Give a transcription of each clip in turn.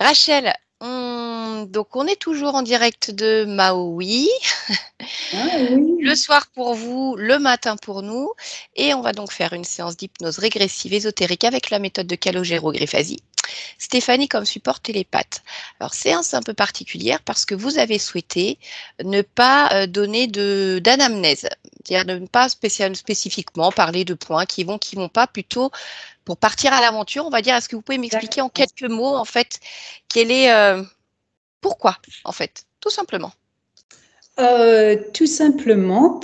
Rachel, donc on est toujours en direct de Maui. Ah oui. Le soir pour vous, le matin pour nous. Et on va donc faire une séance d'hypnose régressive ésotérique avec la méthode de Calogero-Griffasi. Stéphanie comme support télépathe. Alors, séance un peu particulière parce que vous avez souhaité ne pas donner d'anamnèse, c'est-à-dire ne pas spécifiquement parler de points qui vont pas, plutôt pour partir à l'aventure, on va dire. Est-ce que vous pouvez m'expliquer en quelques mots, en fait, pourquoi, en fait, tout simplement? Tout simplement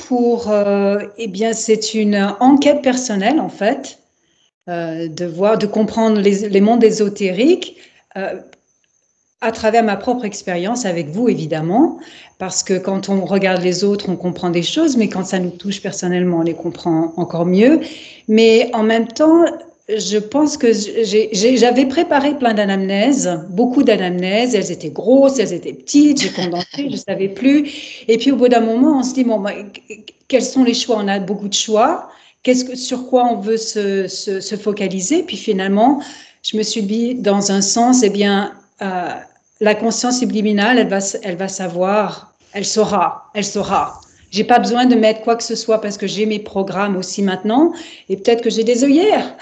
eh bien, c'est une enquête personnelle en fait, de comprendre les mondes ésotériques à travers ma propre expérience avec vous évidemment, parce que quand on regarde les autres, on comprend des choses, mais quand ça nous touche personnellement, on les comprend encore mieux. Mais en même temps, je pense que j'avais préparé plein d'anamnèses, beaucoup d'anamnèses. Elles étaient grosses, elles étaient petites, j'ai condensé, je ne savais plus. Et puis au bout d'un moment, on se dit, bon, quels sont les choix? On a beaucoup de choix. Sur quoi on veut se focaliser? Puis finalement, je me suis dit, dans un sens, eh bien, la conscience subliminale, elle va savoir, elle saura. J'ai pas besoin de mettre quoi que ce soit parce que j'ai mes programmes aussi maintenant et peut-être que j'ai des œillères.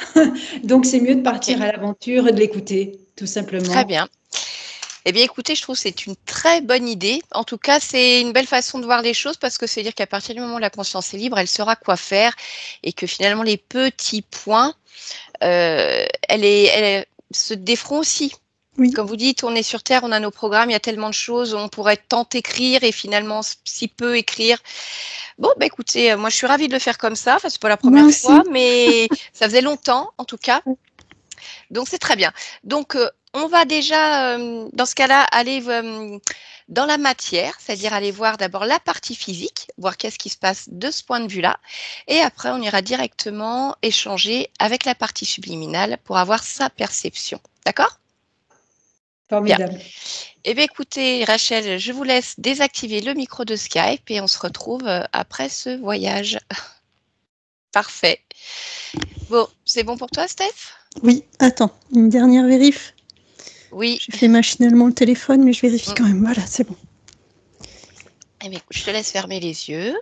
Donc, c'est mieux de partir à l'aventure et de l'écouter, tout simplement. Très bien. Eh bien, écoutez, je trouve que c'est une très bonne idée. En tout cas, c'est une belle façon de voir les choses parce que c'est-à-dire qu'à partir du moment où la conscience est libre, elle saura quoi faire et que finalement, les petits points, elle se déferont aussi. Oui. Comme vous dites, on est sur Terre, on a nos programmes, il y a tellement de choses, on pourrait tant écrire et finalement si peu écrire. Bon, bah écoutez, moi je suis ravie de le faire comme ça. Enfin, c'est pas la première fois, mais ça faisait longtemps en tout cas. Donc c'est très bien. Donc on va déjà, dans ce cas-là, aller dans la matière, c'est-à-dire aller voir d'abord la partie physique, voir qu'est-ce qui se passe de ce point de vue-là. Et après, on ira directement échanger avec la partie subliminale pour avoir sa perception. D'accord ? Formidable. Bien. Eh bien, écoutez, Rachel, je vous laisse désactiver le micro de Skype et on se retrouve après ce voyage. Parfait. Bon, c'est bon pour toi, Steph ? Oui, attends, une dernière vérif. Oui. J'ai fait machinalement le téléphone, mais je vérifie quand même. Voilà, c'est bon. Eh bien, écoute, je te laisse fermer les yeux.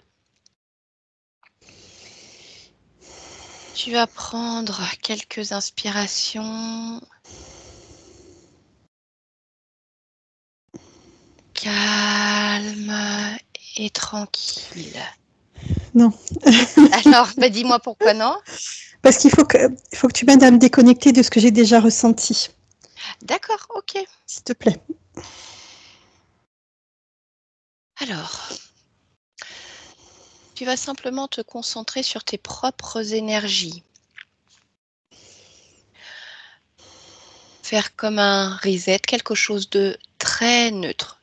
Tu vas prendre quelques inspirations. Calme et tranquille. Non. Alors, bah, dis-moi pourquoi non ? Parce qu'il faut que tu m'aides à me déconnecter de ce que j'ai déjà ressenti. D'accord, ok. S'il te plaît. Alors, tu vas simplement te concentrer sur tes propres énergies. Faire comme un reset, quelque chose de très neutre.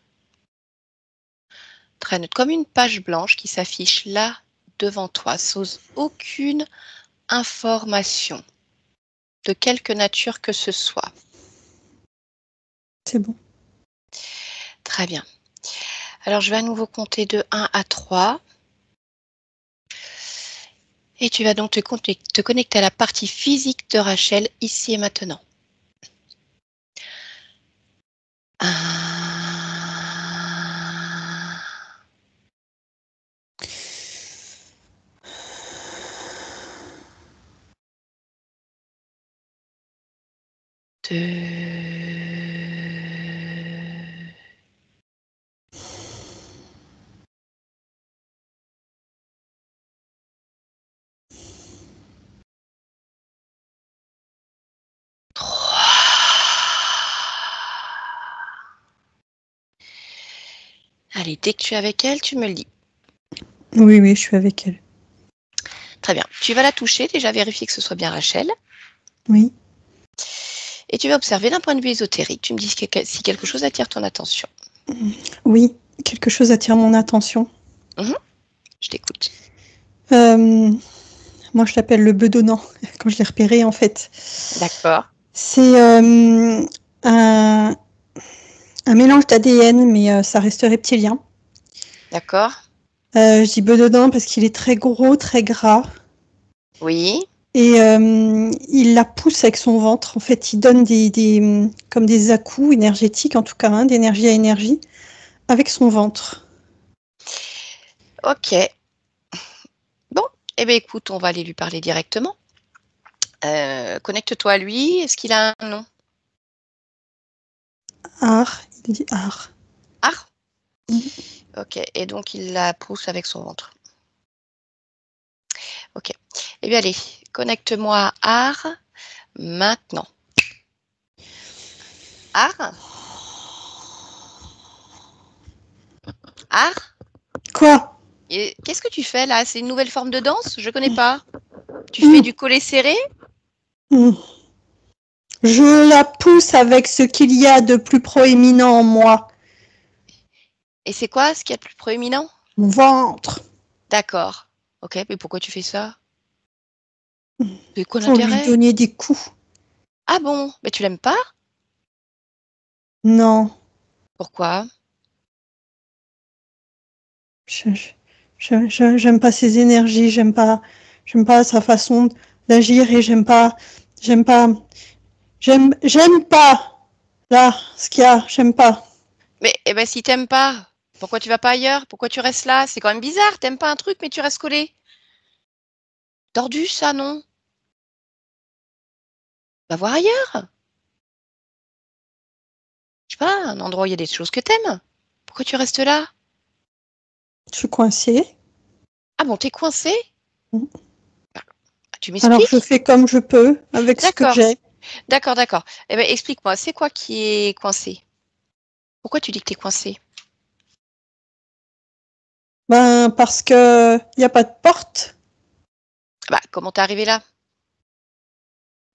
Très neutre, comme une page blanche qui s'affiche là devant toi, sans aucune information, de quelque nature que ce soit. C'est bon. Très bien. Alors, je vais à nouveau compter de 1 à 3. Et tu vas donc te connecter à la partie physique de Rachel, ici et maintenant. 1. 2. 3. Allez, dès que tu es avec elle, tu me le dis. Oui, je suis avec elle. Très bien. Tu vas la toucher, déjà vérifier que ce soit bien Rachel. Oui. Et tu vas observer d'un point de vue ésotérique. Tu me dis si quelque chose attire ton attention. Oui, quelque chose attire mon attention. Je t'écoute. Moi, je l'appelle le bedonnant, quand je l'ai repéré, en fait. D'accord. C'est un mélange d'ADN, mais ça reste reptilien. D'accord. Je dis bedonnant parce qu'il est très gros, très gras. Oui. Et il la pousse avec son ventre. En fait, il donne comme des à-coups énergétiques, en tout cas, hein, d'énergie à énergie, avec son ventre. Ok. Bon, eh bien écoute, on va aller lui parler directement. Connecte-toi à lui. Est-ce qu'il a un nom? Ar, il dit Ar. Ar? Ok, et donc il la pousse avec son ventre. Ok. Eh bien allez, connecte-moi à Ar maintenant. Ar? Ar? Quoi? Et qu'est-ce que tu fais là? C'est une nouvelle forme de danse? Je connais pas. Tu fais du collet serré? Je la pousse avec ce qu'il y a de plus proéminent en moi. Et c'est quoi ce qu'il y a de plus proéminent? Mon ventre. D'accord. Ok, mais pourquoi tu fais ça? C'est quoi Pour lui l'intérêt? donner des coups. Ah bon? Mais tu l'aimes pas? Non. Pourquoi? J'aime pas ses énergies, j'aime pas sa façon d'agir et j'aime pas, là, ce qu'il y a, j'aime pas. Mais eh ben, si t'aimes pas, pourquoi tu vas pas ailleurs? Pourquoi tu restes là? C'est quand même bizarre. T'aimes pas un truc, mais tu restes collé. Tordu, ça, non? Va voir ailleurs. Je sais pas, un endroit où il y a des choses que t'aimes. Pourquoi tu restes là? Je suis coincée. Ah bon, t'es coincé? Mm. Tu Alors je m'expliques? fais comme je peux avec ce que D'accord, j'ai. d'accord. Eh ben, explique-moi, c'est quoi qui est coincé? Pourquoi tu dis que t'es coincé? Ben parce que y a pas de porte. Bah, comment t'es arrivé là?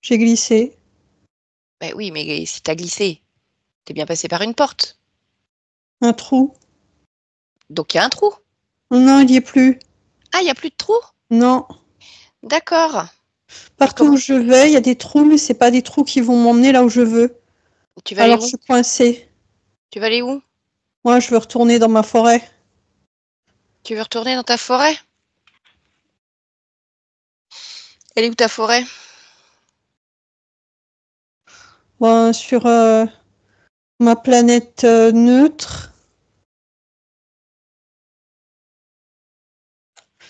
J'ai glissé. Ben oui, mais si t'as glissé, t'es bien passé par une porte. Un trou. Donc il y a un trou. Non, il y est plus. Ah, il n'y a plus de trou? Non. D'accord. Et Partout comment où je vais, il y a des trous, mais c'est pas des trous qui vont m'emmener là où je veux. tu vas aller Alors je où? suis coincée. Tu vas aller où? Moi, je veux retourner dans ma forêt. Tu veux retourner dans ta forêt? Elle est où ta forêt? Ben, sur ma planète neutre,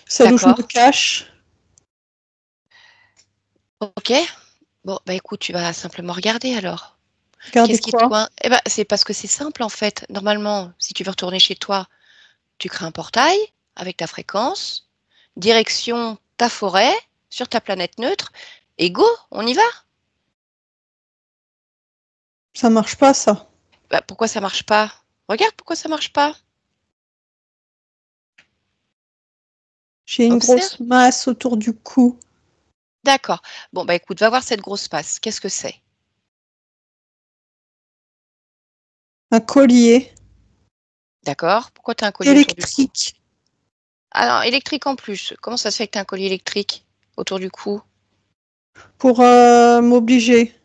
celle où je me D'accord. cache. Ok. Bon, bah écoute, tu vas simplement regarder alors. Regardez Qu'est-ce qui te quoi? coince? Eh ben, c'est parce que c'est simple en fait. Normalement, si tu veux retourner chez toi, tu crées un portail avec ta fréquence, direction ta forêt, sur ta planète neutre, et go, on y va. Ça marche pas, ça. Bah, pourquoi ça marche pas? Regarde pourquoi ça marche pas. J'ai une Observe. grosse masse autour du cou. D'accord. Bon, bah écoute, va voir cette grosse passe. Qu'est-ce que c'est? Un collier D'accord. Pourquoi tu as un collier autour du cou? électrique Alors, électrique en plus. Comment ça se fait que tu as un collier électrique autour du cou? pour m'obliger.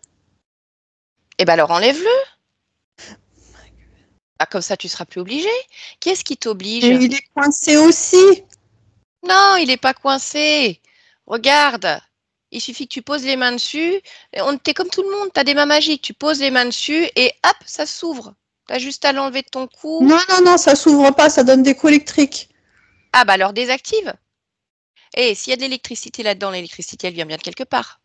Eh ben alors enlève-le. Ah, comme ça, tu seras plus obligé. Qui est-ce qui t'oblige? Et il est coincé aussi. Non, il n'est pas coincé. Regarde. Il suffit que tu poses les mains dessus. T'es comme tout le monde, tu as des mains magiques. Tu poses les mains dessus et hop, ça s'ouvre. Tu as juste à l'enlever de ton cou. Non, non, non, ça s'ouvre pas, ça donne des coups électriques. Ah bah alors désactive. Et s'il y a de l'électricité là-dedans, l'électricité, elle vient bien de quelque part.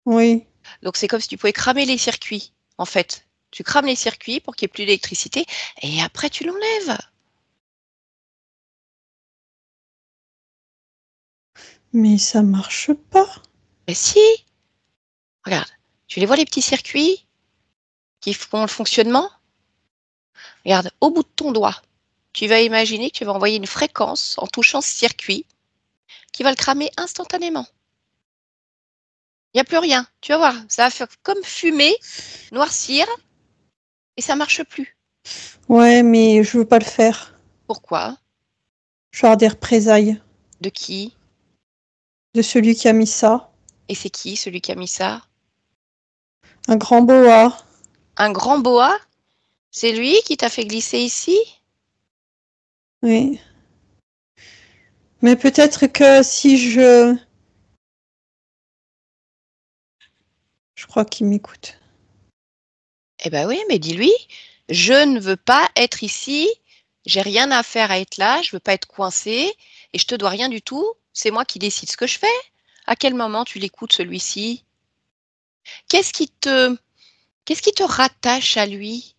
Oui. Donc c'est comme si tu pouvais cramer les circuits, en fait. Tu crames les circuits pour qu'il n'y ait plus d'électricité et après tu l'enlèves. Mais ça marche pas. Mais si, regarde, tu les vois les petits circuits qui font le fonctionnement? Regarde, au bout de ton doigt, tu vas imaginer que tu vas envoyer une fréquence en touchant ce circuit qui va le cramer instantanément. Il n'y a plus rien. Tu vas voir, ça va faire comme fumer, noircir et ça marche plus. Ouais, mais je veux pas le faire. Pourquoi? Je vais avoir des représailles De qui? de celui qui a mis ça. Et c'est qui celui qui a mis ça? Un grand boa. Un grand boa? C'est lui qui t'a fait glisser ici? Oui. Mais peut-être que si je Je crois qu'il m'écoute. Eh ben oui, mais dis-lui, je ne veux pas être ici, j'ai rien à faire à être là, je veux pas être coincée et je te dois rien du tout, c'est moi qui décide ce que je fais. À quel moment tu l'écoutes celui-ci? Qu'est-ce qui te rattache à lui?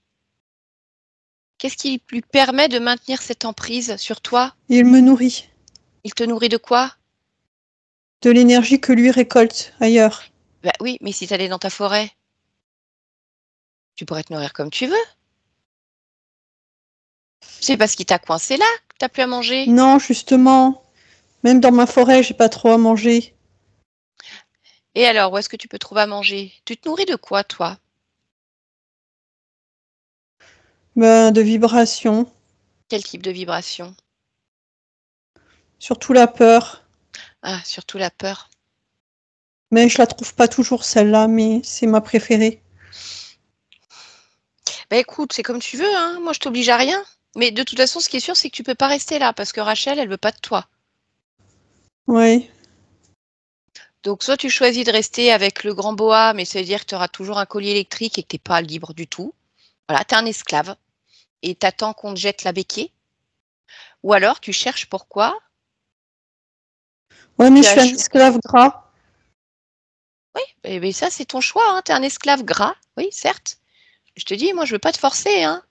Qu'est-ce qui lui permet de maintenir cette emprise sur toi? Il me nourrit Il te nourrit de quoi? de l'énergie que lui récolte ailleurs. Bah oui, mais si tu allais dans ta forêt, tu pourrais te nourrir comme tu veux. C'est parce qu'il t'a coincé là que t'as plus à manger. Non, justement, même dans ma forêt, j'ai pas trop à manger. Et alors, où est-ce que tu peux trouver à manger? Tu te nourris de quoi, toi? Ben, de vibrations, Quel type de vibration? surtout la peur. Ah, surtout la peur. Mais je la trouve pas toujours celle-là, mais c'est ma préférée. Bah écoute, c'est comme tu veux, hein. Moi, je t'oblige à rien. Mais de toute façon, ce qui est sûr, c'est que tu peux pas rester là parce que Rachel, elle veut pas de toi. Oui, Donc, soit tu choisis de rester avec le grand boa, mais ça veut dire que tu auras toujours un collier électrique et que tu n'es pas libre du tout. Voilà, tu es un esclave et tu attends qu'on te jette la béquille. Ou alors, tu cherches pourquoi. ouais, mais Tu je as suis un esclave gras. Oui, mais ça, c'est ton choix. Hein. Tu es un esclave gras, oui, certes. Je te dis, moi, je veux pas te forcer. Hein.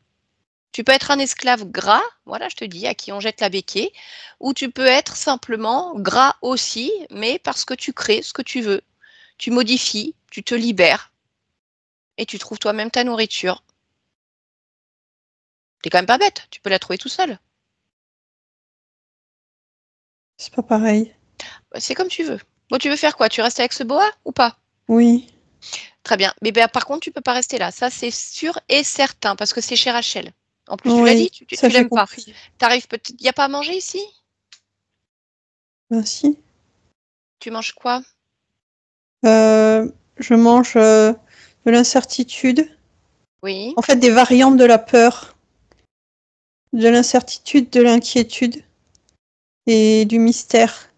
Tu peux être un esclave gras, voilà, je te dis, à qui on jette la béquille, ou tu peux être simplement gras aussi, mais parce que tu crées ce que tu veux. Tu modifies, tu te libères et tu trouves toi-même ta nourriture. T'es quand même pas bête, tu peux la trouver tout seul. C'est pas pareil. C'est comme tu veux. Bon, tu veux faire quoi? Tu restes avec ce boa ou pas? Oui, Très bien. Mais ben, par contre, tu peux pas rester là. Ça, c'est sûr et certain, parce que c'est chez Rachel. En plus, tu l'as oui, dit, ça tu j'ai l'aimes pas. compris. T'arrives peut-être. Il n'y a pas à manger ici? Ben si. Tu manges quoi? Je mange de l'incertitude. Oui. En fait, des variantes de la peur, de l'incertitude, de l'inquiétude et du mystère.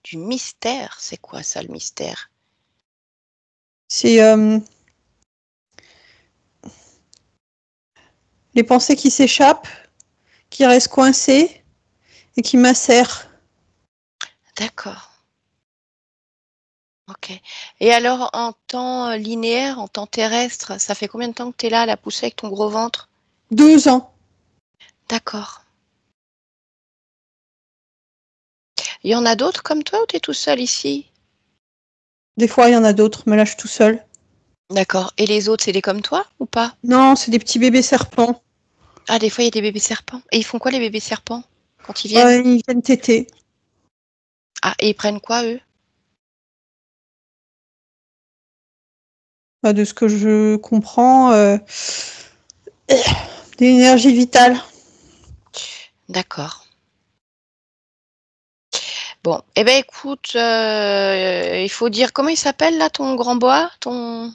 Du mystère. C'est quoi ça, le mystère? C'est les pensées qui s'échappent, qui restent coincées et qui macèrent. D'accord. Ok. Et alors, en temps linéaire, en temps terrestre, ça fait combien de temps que tu es là, à la pousser avec ton gros ventre? 2 ans. D'accord. Il y en a d'autres comme toi ou tu es tout seul ici? Des fois, il y en a d'autres, mais là, je suis tout seul. D'accord. Et les autres, c'est des comme toi ou pas? Non, c'est des petits bébés serpents. Ah, des fois, il y a des bébés serpents. Et ils font quoi, les bébés serpents, quand ils viennent? Ouais, ils viennent téter. Ah, et ils prennent quoi, eux? De ce que je comprends, de l'énergie vitale. D'accord. Bon, eh ben écoute, il faut dire, comment il s'appelle, là, ton grand boa, ton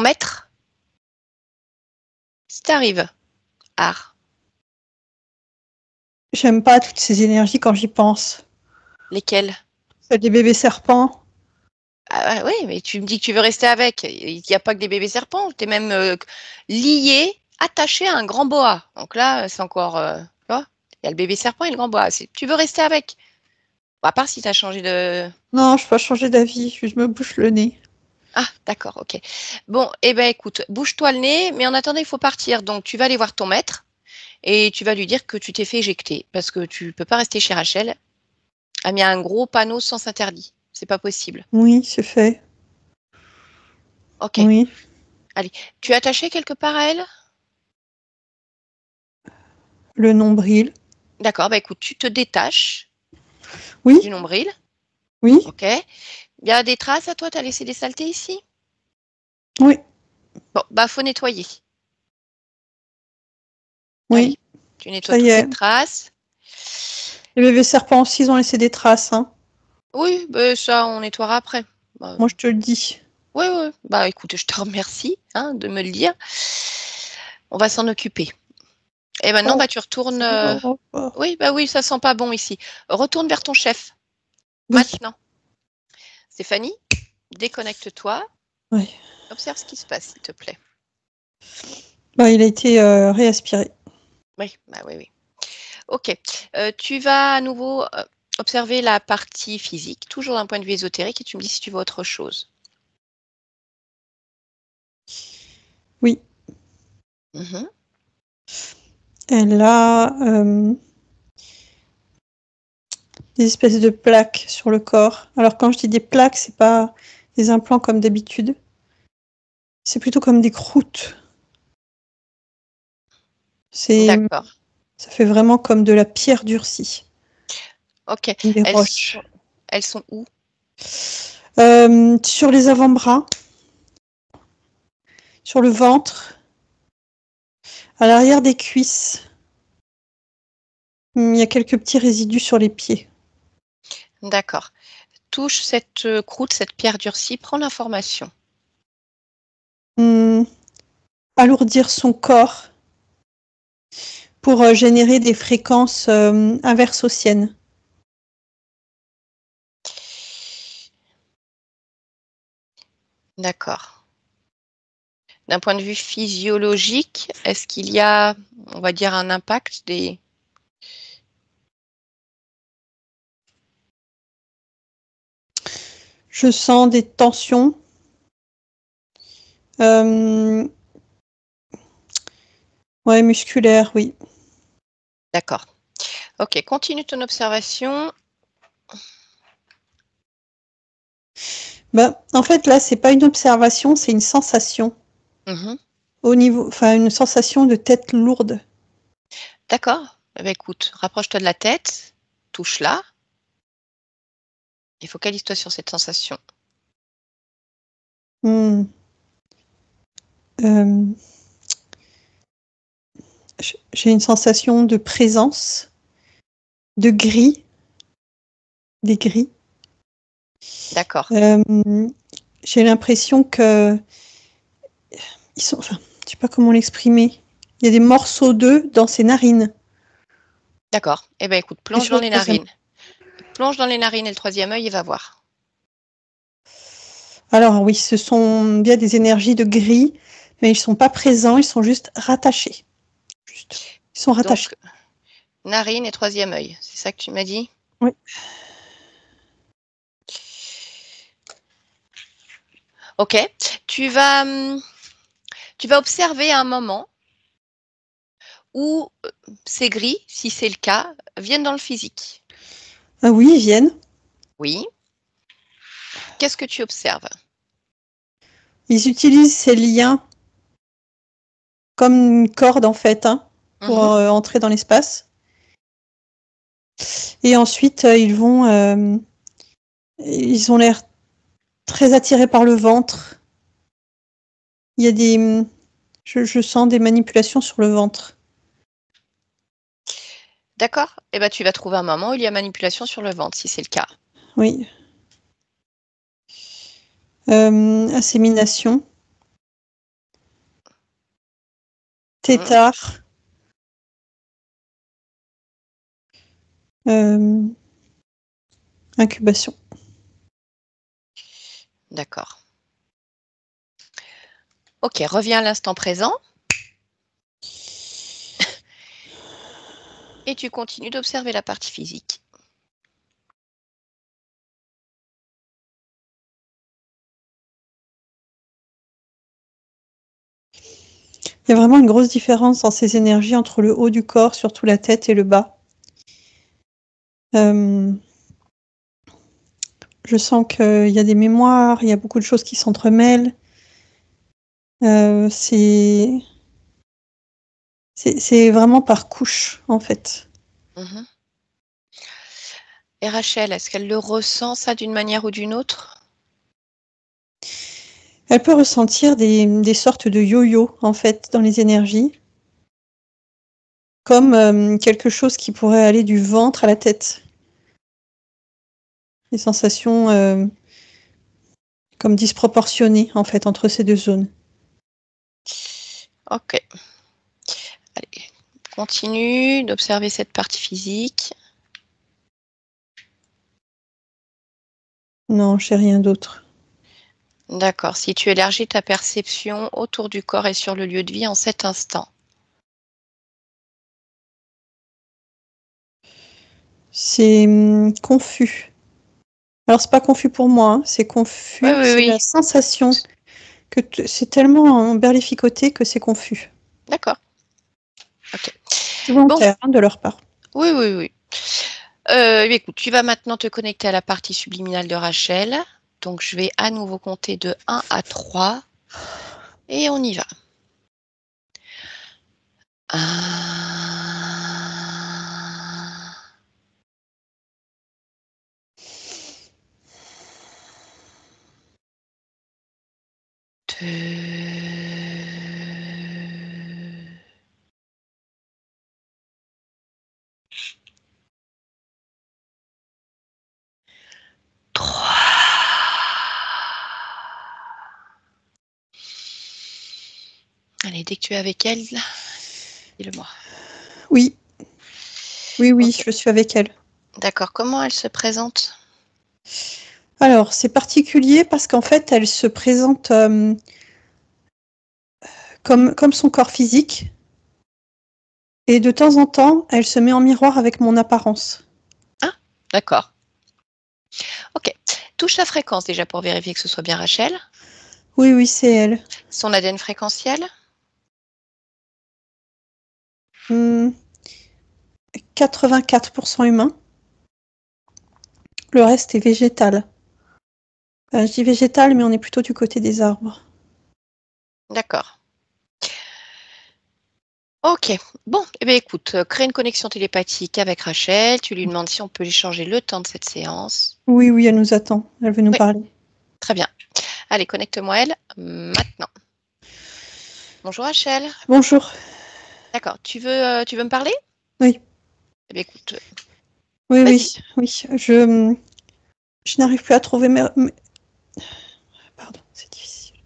maître? Si t'arrives. Ah. J'aime pas toutes ces énergies quand j'y pense. Lesquels? Celles des bébés serpents. Ah oui, mais tu me dis que tu veux rester avec. Il n'y a pas que des bébés serpents. Tu es même lié, attaché à un grand boa. Donc là, c'est encore. Tu vois, il y a le bébé serpent et le grand boa. Tu veux rester avec. Bon, à part si tu as changé de. Non, je peux pas changer d'avis, je me bouche le nez. Ah, d'accord, ok. Bon, eh ben écoute, bouge-toi le nez, mais en attendant, il faut partir. Donc tu vas aller voir ton maître et tu vas lui dire que tu t'es fait éjecter parce que tu peux pas rester chez Rachel. Elle a mis un gros panneau sens interdit. C'est pas possible. Oui, c'est fait. Ok. Oui, Allez. Tu es attaché quelque part à elle? le nombril. D'accord, bah écoute, tu te détaches Oui, du nombril. oui, Ok. Il y a des traces à toi, tu as laissé des saletés ici? oui, Bon, bah faut nettoyer. Allez, oui, tu nettoies ça y toutes les est. traces. Les bébés serpents aussi, ils ont laissé des traces, hein. Oui, bah, ça, on nettoiera après. Bah, Moi, je te le dis. oui, oui. Bah écoute, je te remercie hein, de me le dire. On va s'en occuper. Et maintenant, Oh, bah tu retournes. oh, oh. Oui, bah oui, ça sent pas bon ici. Retourne vers ton chef. Oui, Maintenant. Stéphanie, déconnecte-toi. Ouais. Observe ce qui se passe, s'il te plaît. Bah, il a été réaspiré. Oui, bah oui, oui. Ok. Tu vas à nouveau observer la partie physique, toujours d'un point de vue ésotérique, et tu me dis si tu vois autre chose. Oui. Mhm. Elle a des espèces de plaques sur le corps. Alors quand je dis des plaques, c'est pas des implants comme d'habitude. C'est plutôt comme des croûtes. D'accord. Ça fait vraiment comme de la pierre durcie. Ok. Des roches. Elles sont où? Sur les avant-bras, sur le ventre, à l'arrière des cuisses. Il y a quelques petits résidus sur les pieds. D'accord. Touche cette croûte, cette pierre durcie, prends l'information. Alourdir son corps pour générer des fréquences inversociennes. D'accord. D'un point de vue physiologique, est-ce qu'il y a, on va dire, un impact des... Je sens des tensions. Ouais, musculaires, oui. D'accord. Ok, continue ton observation. En fait, là, c'est pas une observation, c'est une sensation. Mhm. Au niveau, enfin, une sensation de tête lourde. D'accord. Eh bien, écoute, rapproche-toi de la tête, touche-la et focalise-toi sur cette sensation. Hmm. Euh, J'ai une sensation de présence, de gris, des gris. D'accord. J'ai l'impression que ils sont, enfin, je sais pas comment l'exprimer. Il y a des morceaux d'eux dans ses narines. D'accord. Eh bien, écoute, Et plonge sur dans le les troisième. narines. Plonge dans les narines et le troisième œil et va voir. Alors oui, ce sont bien des énergies de gris, mais ils sont pas présents, ils sont juste rattachés. Juste. Ils sont rattachés. Donc, narines et troisième œil. C'est ça que tu m'as dit? Oui. Ok. Tu vas, tu vas observer un moment où ces gris, si c'est le cas, viennent dans le physique. Ah oui, ils viennent. Oui. Qu'est-ce que tu observes? Ils utilisent ces liens comme une corde en fait, hein, pour entrer dans l'espace. Et ensuite, ils ont l'air très attirés par le ventre. Il y a je sens des manipulations sur le ventre. D'accord. Eh ben, tu vas trouver un moment où il y a manipulation sur le ventre, si c'est le cas. Oui. Insémination. Tétard. Incubation. D'accord. Ok, reviens à l'instant présent. Et tu continues d'observer la partie physique. Il y a vraiment une grosse différence dans ces énergies entre le haut du corps, surtout la tête, et le bas. Je sens qu'il y a des mémoires, il y a beaucoup de choses qui s'entremêlent. C'est vraiment par couche, en fait. Et Rachel, est-ce qu'elle le ressent ça d'une manière ou d'une autre? Elle peut ressentir des sortes de yo-yo, en fait, dans les énergies, comme quelque chose qui pourrait aller du ventre à la tête. Des sensations comme disproportionnées, en fait, entre ces deux zones. Ok. Allez, continue d'observer cette partie physique. Non, j'ai rien d'autre. D'accord. Si tu élargis ta perception autour du corps et sur le lieu de vie en cet instant. C'est confus. Alors, c'est pas confus pour moi, hein, c'est confus. Oui, oui, C'est oui. la sensation que c'est tellement emberlificoté que c'est confus. D'accord. Ok. C'est volontaire de leur part. Oui, oui, oui. Écoute, tu vas maintenant te connecter à la partie subliminale de Rachel. Donc, je vais à nouveau compter de 1 à 3. Et on y va. 1. 2. 3. Allez, dès que tu es avec elle, dis-le-moi. Oui. Oui, oui, Ok. je suis avec elle. D'accord. Comment elle se présente? Alors, c'est particulier parce qu'en fait, elle se présente comme son corps physique. Et de temps en temps, elle se met en miroir avec mon apparence. Ah, d'accord. Ok. Touche la fréquence déjà pour vérifier que ce soit bien Rachel. Oui, oui, c'est elle. Son ADN fréquentiel? 84% humain. Le reste est végétal. Je dis végétal, mais on est plutôt du côté des arbres. D'accord. Ok. Bon, eh bien, écoute, crée une connexion télépathique avec Rachel. Tu lui demandes si on peut lui changer le temps de cette séance. Oui, oui, elle nous attend. Elle veut nous Oui. parler. Très bien. Allez, connecte-moi elle maintenant. Bonjour Rachel. Bonjour. D'accord. Tu veux me parler? Oui. Eh bien, écoute, Oui, vas-y. oui. Je n'arrive plus à trouver Pardon, c'est difficile.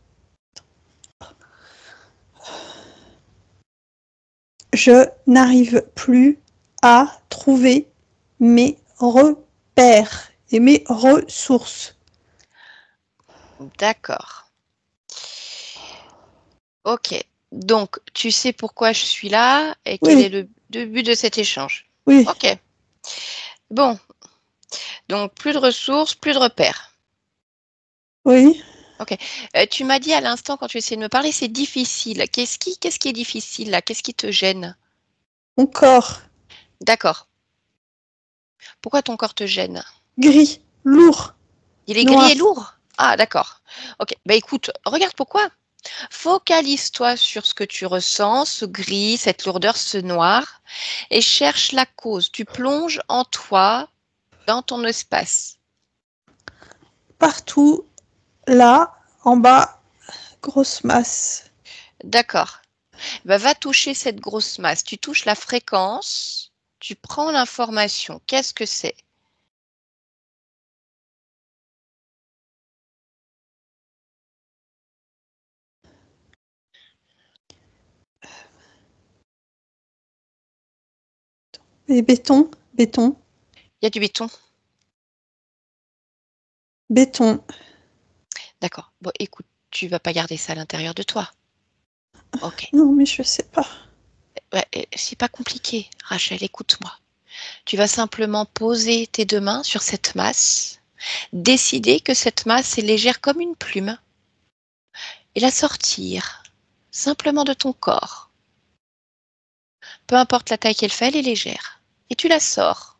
Je n'arrive plus à trouver mes repères et mes ressources. D'accord. Ok. Donc, tu sais pourquoi je suis là et quel est Oui, le but de cet échange. oui, Ok. Bon. Donc, plus de ressources, plus de repères. oui. Ok. Tu m'as dit à l'instant, quand tu essayais de me parler, c'est difficile. Qu'est-ce qui est difficile là? Qu'est-ce qui te gêne? Mon corps, D'accord. Pourquoi ton corps te gêne? gris, lourd, Il est gris noir. et lourd? Ah, d'accord. Ok. Bah écoute, regarde pourquoi. Focalise-toi sur ce que tu ressens, ce gris, cette lourdeur, ce noir, et cherche la cause. Tu plonges en toi, dans ton espace. Partout, là, en bas, grosse masse. D'accord. Bah, va toucher cette grosse masse. Tu touches la fréquence, tu prends l'information. Qu'est-ce que c'est? Et béton, béton, Il y a du béton. béton. D'accord. Bon, écoute, tu vas pas garder ça à l'intérieur de toi. Ok. Non, mais je sais pas. Ouais, c'est pas compliqué, Rachel, écoute-moi. Tu vas simplement poser tes deux mains sur cette masse, décider que cette masse est légère comme une plume et la sortir simplement de ton corps. Peu importe la taille qu'elle fait, elle est légère. Et tu la sors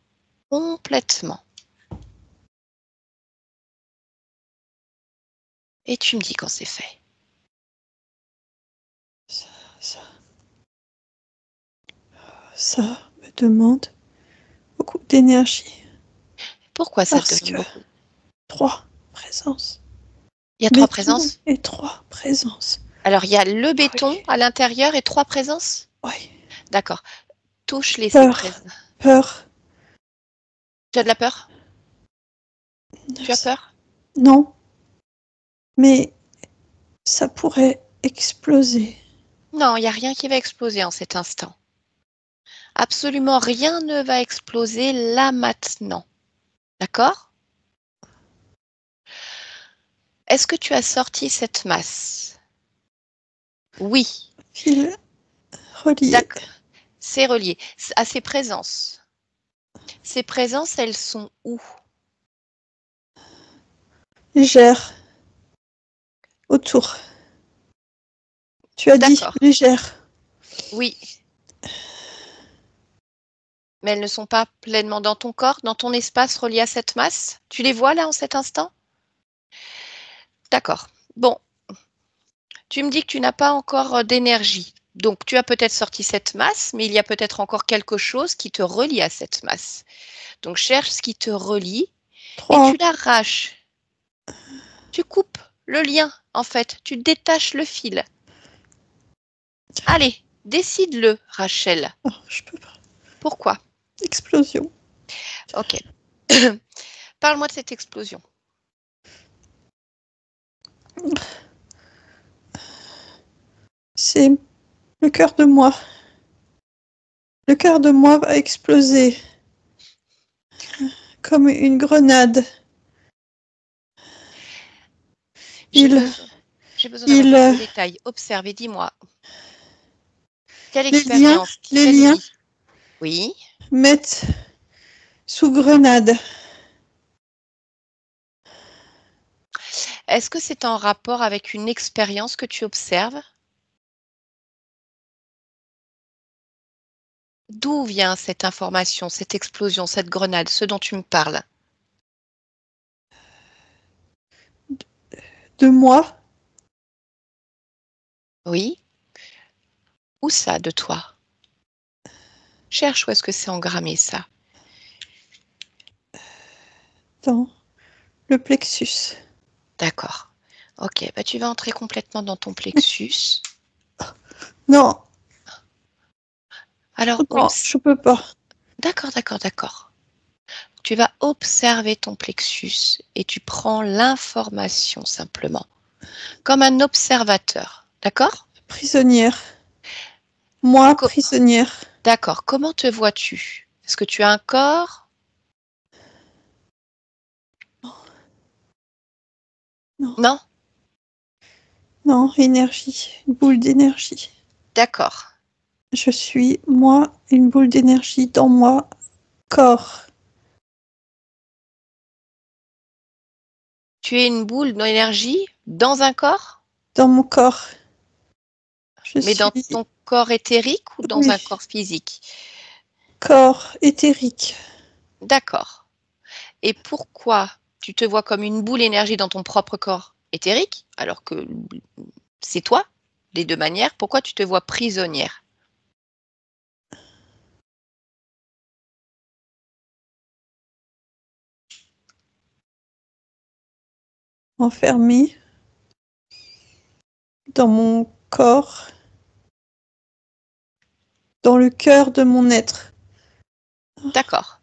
complètement. Et tu me dis quand c'est fait. Ça me demande beaucoup d'énergie. Pourquoi ça te Parce demande que beaucoup? 3 présences. Il y a 3 Béton présences. et 3 présences. Alors, il y a le béton Oui, à l'intérieur et 3 présences. oui. D'accord. Touche-les, ces Peur, présences. peur. Tu as de la peur? Tu as peur? Non, mais ça pourrait exploser. Non, il n'y a rien qui va exploser en cet instant. Absolument rien ne va exploser là maintenant. D'accord? Est-ce que tu as sorti cette masse? Oui. Fil relié. D'accord. C'est relié à ces présences. Ces présences, elles sont où? Légère. Autour. Tu as dit D'accord. légère. Oui. Mais elles ne sont pas pleinement dans ton corps, dans ton espace relié à cette masse? Tu les vois là en cet instant? D'accord. Bon, tu me dis que tu n'as pas encore d'énergie. Donc, tu as peut-être sorti cette masse, mais il y a peut-être encore quelque chose qui te relie à cette masse. Donc, cherche ce qui te relie et 3. tu l'arraches. Tu coupes le lien, en fait. Tu détaches le fil. Allez, décide-le, Rachel. Oh, je peux pas. Pourquoi? Explosion. Ok. Parle-moi de cette explosion. C'est le cœur de moi. Le cœur de moi va exploser. Comme une grenade. J'ai besoin d'avoir plus de détails. Observe et dis-moi. Quelle expérience qui les te liens lie? Oui. mettent sous grenade. Est-ce que c'est en rapport avec une expérience que tu observes? D'où vient cette information, cette explosion, cette grenade, ce dont tu me parles? De moi. Oui. Où ça, de toi? Cherche où est-ce que c'est engrammé, ça. Dans le plexus. D'accord. Ok, bah tu vas entrer complètement dans ton plexus. Non, Alors, oui, non, je peux pas. d'accord, d'accord, d'accord. Tu vas observer ton plexus et tu prends l'information simplement, comme un observateur. D'accord? Prisonnière. Moi, Co- prisonnière. D'accord. Comment te vois-tu? Est-ce que tu as un corps? Non, Non? non, énergie. Une boule d'énergie. D'accord. Je suis, moi, une boule d'énergie dans moi, corps. Tu es une boule d'énergie dans un corps? Dans mon corps. Je Mais dans suis, ton corps éthérique ou dans un oui, corps physique? corps éthérique. D'accord. Et pourquoi tu te vois comme une boule énergie dans ton propre corps éthérique, alors que c'est toi, des deux manières? Pourquoi tu te vois prisonnière? Enfermée dans mon corps, dans le cœur de mon être. D'accord.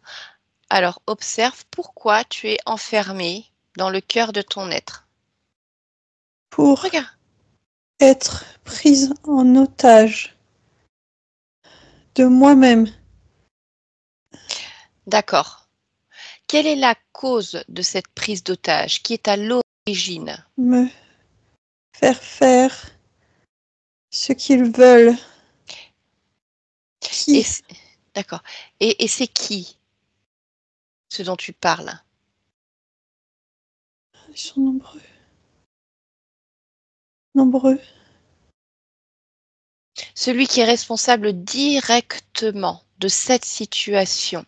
Alors, observe pourquoi tu es enfermé dans le cœur de ton être. Pour Regarde. être prise en otage de moi-même. D'accord. Quelle est la cause de cette prise d'otage? Qui est à l'origine? Me faire ce qu'ils veulent. Et Qui? d'accord. Et c'est qui ce dont tu parles? Ils sont nombreux. Nombreux. Celui qui est responsable directement de cette situation.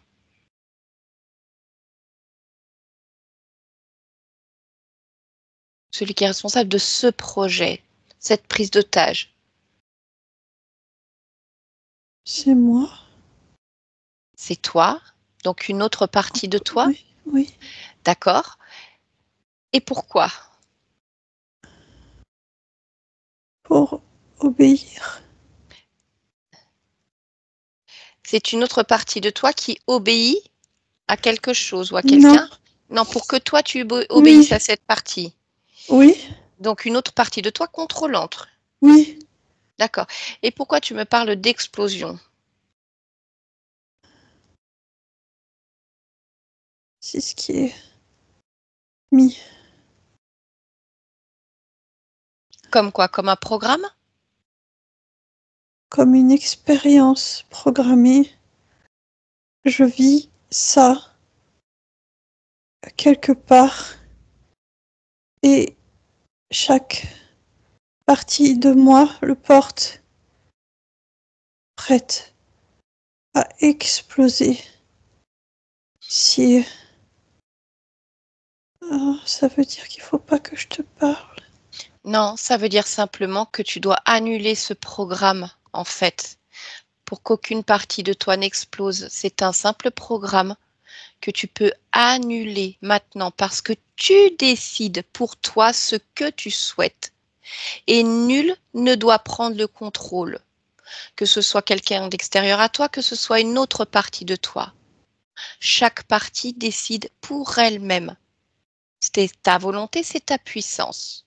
Celui qui est responsable de ce projet, cette prise d'otage. C'est moi. C'est toi, donc une autre partie de toi, Oui, oui. d'accord? Et pourquoi? Pour obéir. C'est une autre partie de toi qui obéit à quelque chose ou à Non. quelqu'un? Non, pour que toi tu obéisses Oui. à cette partie. Oui. Donc une autre partie de toi contrôlante. Oui. D'accord. Et pourquoi tu me parles d'explosion? C'est ce qui est mis. Comme quoi? Comme un programme? Comme une expérience programmée. Je vis ça quelque part et chaque partie de moi le porte, prête à exploser. Si ça veut dire qu'il faut pas que je te parle. Non, ça veut dire simplement que tu dois annuler ce programme, en fait, pour qu'aucune partie de toi n'explose. C'est un simple programme que tu peux annuler maintenant parce que tu décides pour toi ce que tu souhaites. Et nul ne doit prendre le contrôle, que ce soit quelqu'un d'extérieur à toi, que ce soit une autre partie de toi. Chaque partie décide pour elle-même. C'est ta volonté, c'est ta puissance.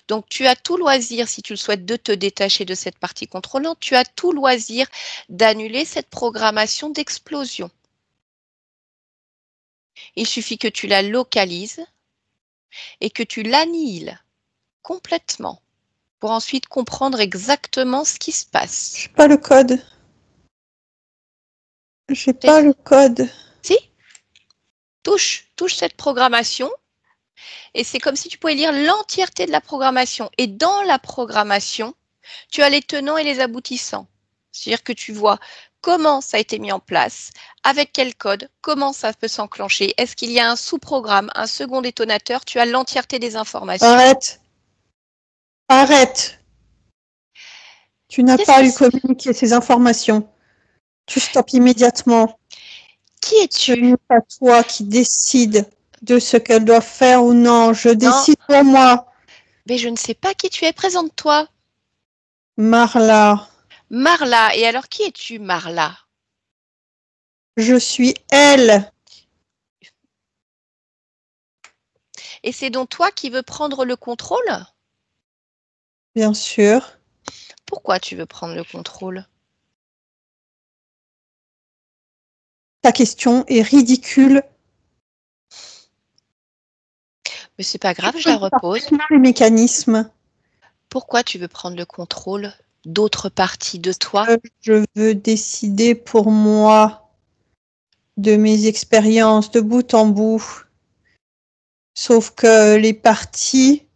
Donc, tu as tout loisir, si tu le souhaites, de te détacher de cette partie contrôlante, tu as tout loisir d'annuler cette programmation d'explosion. Il suffit que tu la localises et que tu l'annihiles complètement pour ensuite comprendre exactement ce qui se passe. J'ai pas le code. J'ai pas le code. Si, touche cette programmation et c'est comme si tu pouvais lire l'entièreté de la programmation. Et dans la programmation, tu as les tenants et les aboutissants. C'est-à-dire que tu vois comment ça a été mis en place, avec quel code, comment ça peut s'enclencher, est-ce qu'il y a un sous-programme, un second détonateur, tu as l'entièreté des informations. Arrête. Tu n'as pas eu communiqué ces informations. Tu stoppes immédiatement. Qui es-tu? Ce n'est pas toi qui décide de ce qu'elle doit faire ou non. Je décide pour moi. Mais je ne sais pas qui tu es. Présente-toi. Marla. Marla. Et alors, qui es-tu, Marla? Je suis elle. Et c'est donc toi qui veux prendre le contrôle? Bien sûr. Pourquoi tu veux prendre le contrôle? Ta question est ridicule. Mais c'est pas grave, je la repose. Les mécanismes. Pourquoi tu veux prendre le contrôle d'autres parties de toi? Je veux décider pour moi de mes expériences de bout en bout. Sauf que les parties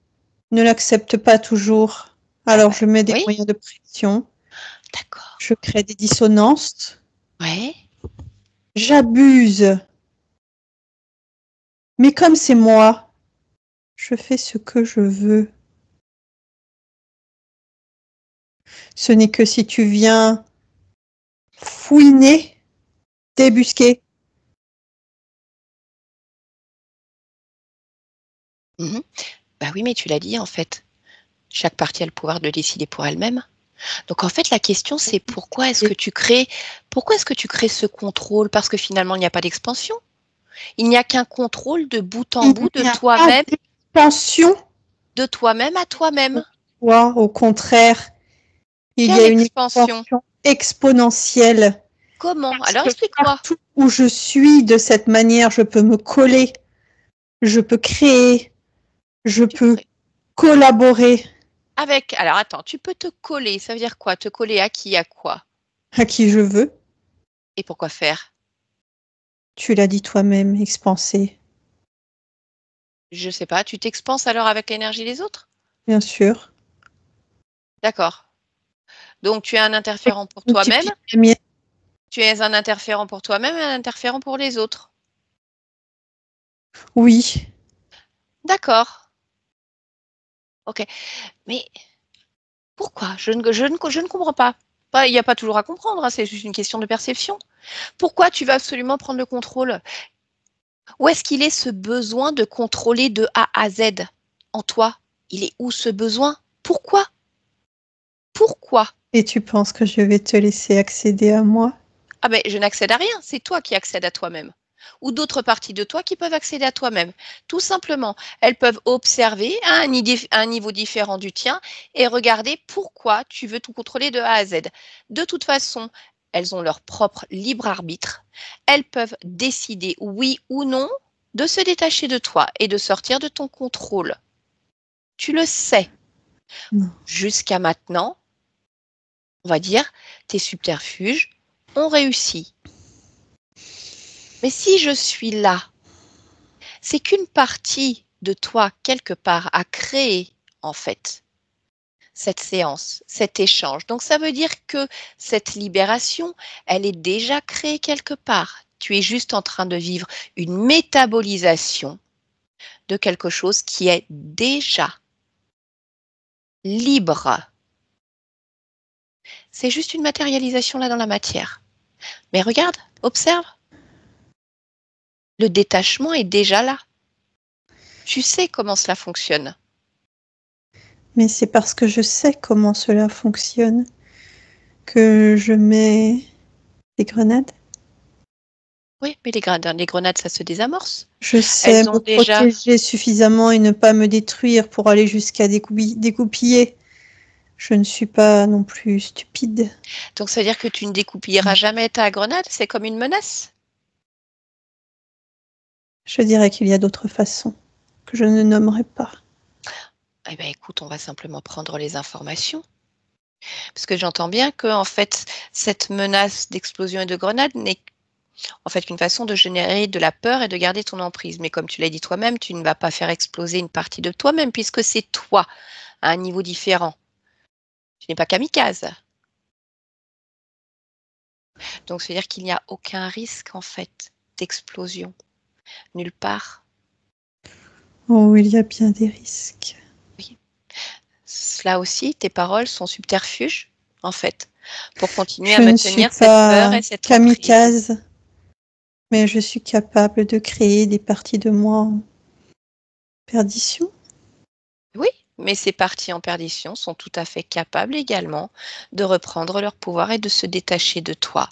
ne l'acceptent pas toujours. Alors je mets des moyens de pression. D'accord. Je crée des dissonances. Ouais. J'abuse. Mais comme c'est moi, je fais ce que je veux. Ce n'est que si tu viens fouiner, débusquer. Bah oui, mais tu l'as dit en fait. Chaque partie a le pouvoir de décider pour elle-même. Donc en fait, la question c'est pourquoi est-ce que tu crées ce contrôle? Parce que finalement, il n'y a pas d'expansion. Il n'y a qu'un contrôle de bout en bout de toi-même. Expansion de toi-même à toi-même. Au contraire, il y a une expansion exponentielle. Comment? Alors explique-moi. Partout où je suis de cette manière, je peux me coller, je peux créer, je peux collaborer. Alors attends, tu peux te coller, ça veut dire quoi? Te coller à qui, à quoi? À qui je veux. Et pourquoi faire? Tu l'as dit toi-même, expanser. Je sais pas, tu t'expanses alors avec l'énergie des autres? Bien sûr. D'accord. Donc tu es un interférent pour toi-même. Tu es un interférent pour toi-même et un interférent pour les autres. Oui. D'accord. Ok. Mais pourquoi? Je ne comprends pas. Il n'y a pas toujours à comprendre, hein, c'est juste une question de perception. Pourquoi tu veux absolument prendre le contrôle? Où est-ce qu'il est ce besoin de contrôler de A à Z en toi? Il est où ce besoin? Pourquoi? Pourquoi? Et tu penses que je vais te laisser accéder à moi? Ah ben, je n'accède à rien, c'est toi qui accèdes à toi-même. Ou d'autres parties de toi qui peuvent accéder à toi-même. Tout simplement, elles peuvent observer à un niveau différent du tien et regarder pourquoi tu veux tout contrôler de A à Z. De toute façon, elles ont leur propre libre arbitre. Elles peuvent décider, oui ou non, de se détacher de toi et de sortir de ton contrôle. Tu le sais. Non. Jusqu'à maintenant, on va dire, tes subterfuges ont réussi. Mais si je suis là, c'est qu'une partie de toi, quelque part, a créé, en fait, cette séance, cet échange. Donc, ça veut dire que cette libération, elle est déjà créée quelque part. Tu es juste en train de vivre une métabolisation de quelque chose qui est déjà libre. C'est juste une matérialisation là dans la matière. Mais regarde, observe. Le détachement est déjà là. Tu sais comment cela fonctionne. Mais c'est parce que je sais comment cela fonctionne que je mets des grenades. Oui, mais les grenades, ça se désamorce. Je sais Elles me ont déjà... protéger suffisamment et ne pas me détruire pour aller jusqu'à dégoupiller. Je ne suis pas non plus stupide. Donc, ça veut dire que tu ne découpilleras jamais ta grenade? C'est comme une menace? Je dirais qu'il y a d'autres façons que je ne nommerai pas. Eh bien, écoute, on va simplement prendre les informations. Parce que j'entends bien que, en fait, cette menace d'explosion et de grenade n'est en fait qu'une façon de générer de la peur et de garder ton emprise. Mais comme tu l'as dit toi-même, tu ne vas pas faire exploser une partie de toi-même puisque c'est toi à un niveau différent. Tu n'es pas kamikaze. Donc, c'est-à-dire qu'il n'y a aucun risque, en fait, d'explosion. Nulle part. Oh, il y a bien des risques. Oui. Cela aussi, tes paroles sont subterfuges, en fait, pour continuer à Je ne suis maintenir cette peur pas et cette emprise. kamikaze, mais je suis capable de créer des parties de moi en perdition. Oui, mais ces parties en perdition sont tout à fait capables également de reprendre leur pouvoir et de se détacher de toi.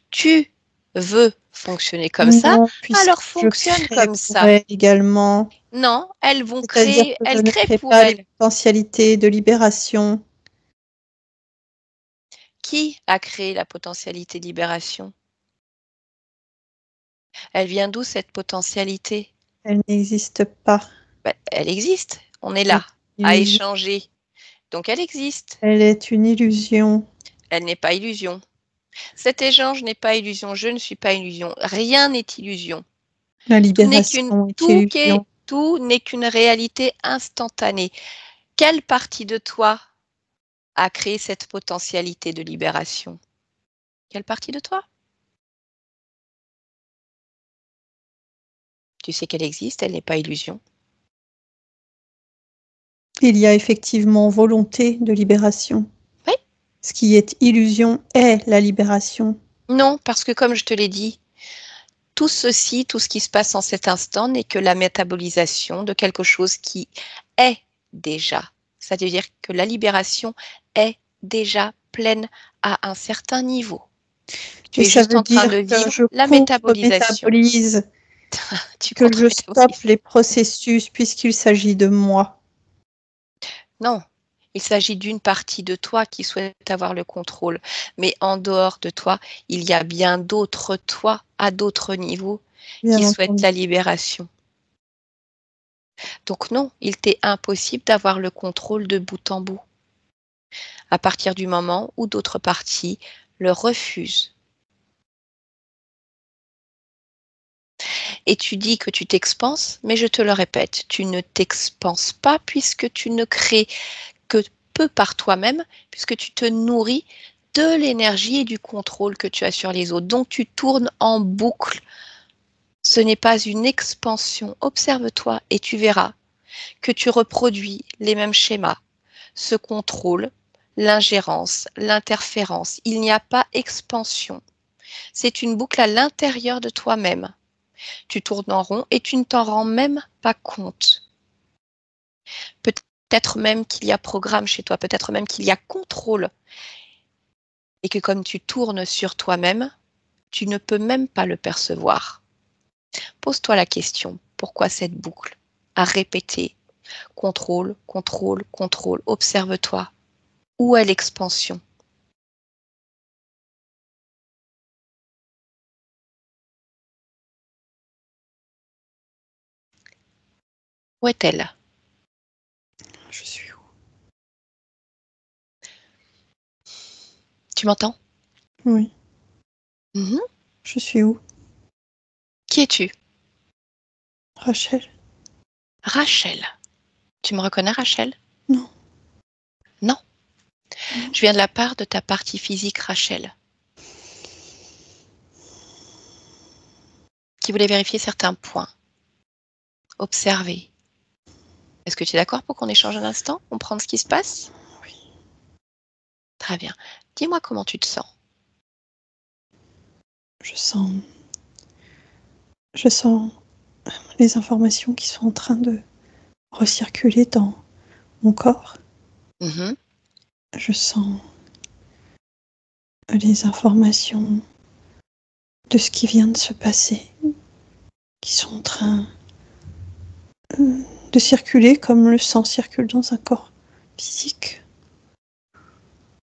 Tu veux fonctionner comme ça, Non, puisque alors je fonctionne crée comme pour ça. elle également. Non, elles vont C'est-à-dire créer, que je elles ne créent crée pour pas les elles. potentialités de libération. Qui a créé la potentialité de libération? Elle vient d'où cette potentialité? Elle n'existe pas. Ben, elle existe. On est Elle là est à une illusion. échanger. Donc elle existe. Elle est une illusion. Elle n'est pas illusion. Cet échange n'est pas illusion. Je ne suis pas illusion. Rien n'est illusion. La libération est illusion. Tout n'est qu'une réalité instantanée. Quelle partie de toi a créé cette potentialité de libération? Quelle partie de toi? Tu sais qu'elle existe, elle n'est pas illusion. Il y a effectivement volonté de libération. Oui. Ce qui est illusion est la libération. Non, parce que comme je te l'ai dit, tout ceci, tout ce qui se passe en cet instant n'est que la métabolisation de quelque chose qui est déjà. Ça veut dire que la libération est déjà pleine à un certain niveau. Tu Et es ça juste veut en train de dire que vivre je la métabolisation. contre-métabolise, Tu que je stoppe contre-métabolises. les processus puisqu'il s'agit de moi. Non, il s'agit d'une partie de toi qui souhaite avoir le contrôle. Mais en dehors de toi, il y a bien d'autres toi à d'autres niveaux Bien qui souhaitent entendu. la libération. Donc non, il t'est impossible d'avoir le contrôle de bout en bout. À partir du moment où d'autres parties le refusent. Et tu dis que tu t'expanses, mais je te le répète, tu ne t'expanses pas puisque tu ne crées que peu par toi-même, puisque tu te nourris de l'énergie et du contrôle que tu as sur les autres. Donc tu tournes en boucle. Ce n'est pas une expansion. Observe-toi et tu verras que tu reproduis les mêmes schémas. Ce contrôle, l'ingérence, l'interférence. Il n'y a pas expansion. C'est une boucle à l'intérieur de toi-même. Tu tournes en rond et tu ne t'en rends même pas compte. Peut-être même qu'il y a programme chez toi, peut-être même qu'il y a contrôle. Et que comme tu tournes sur toi-même, tu ne peux même pas le percevoir. Pose-toi la question, pourquoi cette boucle à répéter? Contrôle, contrôle, contrôle, observe-toi. Où est l'expansion? Où est-elle? Je suis où? Tu m'entends? Oui. Mhm. Je suis où? Qui es-tu? Rachel? Rachel. Tu me reconnais, Rachel? Non. Non. Non. Je viens de la part de ta partie physique, Rachel, qui voulait vérifier certains points. Observer. Est-ce que tu es d'accord pour qu'on échange un instant, comprendre ce qui se passe? Oui. Très bien. Dis-moi comment tu te sens. Je sens les informations qui sont en train de recirculer dans mon corps. Mhm. Je sens les informations de ce qui vient de se passer, qui sont en train de circuler comme le sang circule dans un corps physique.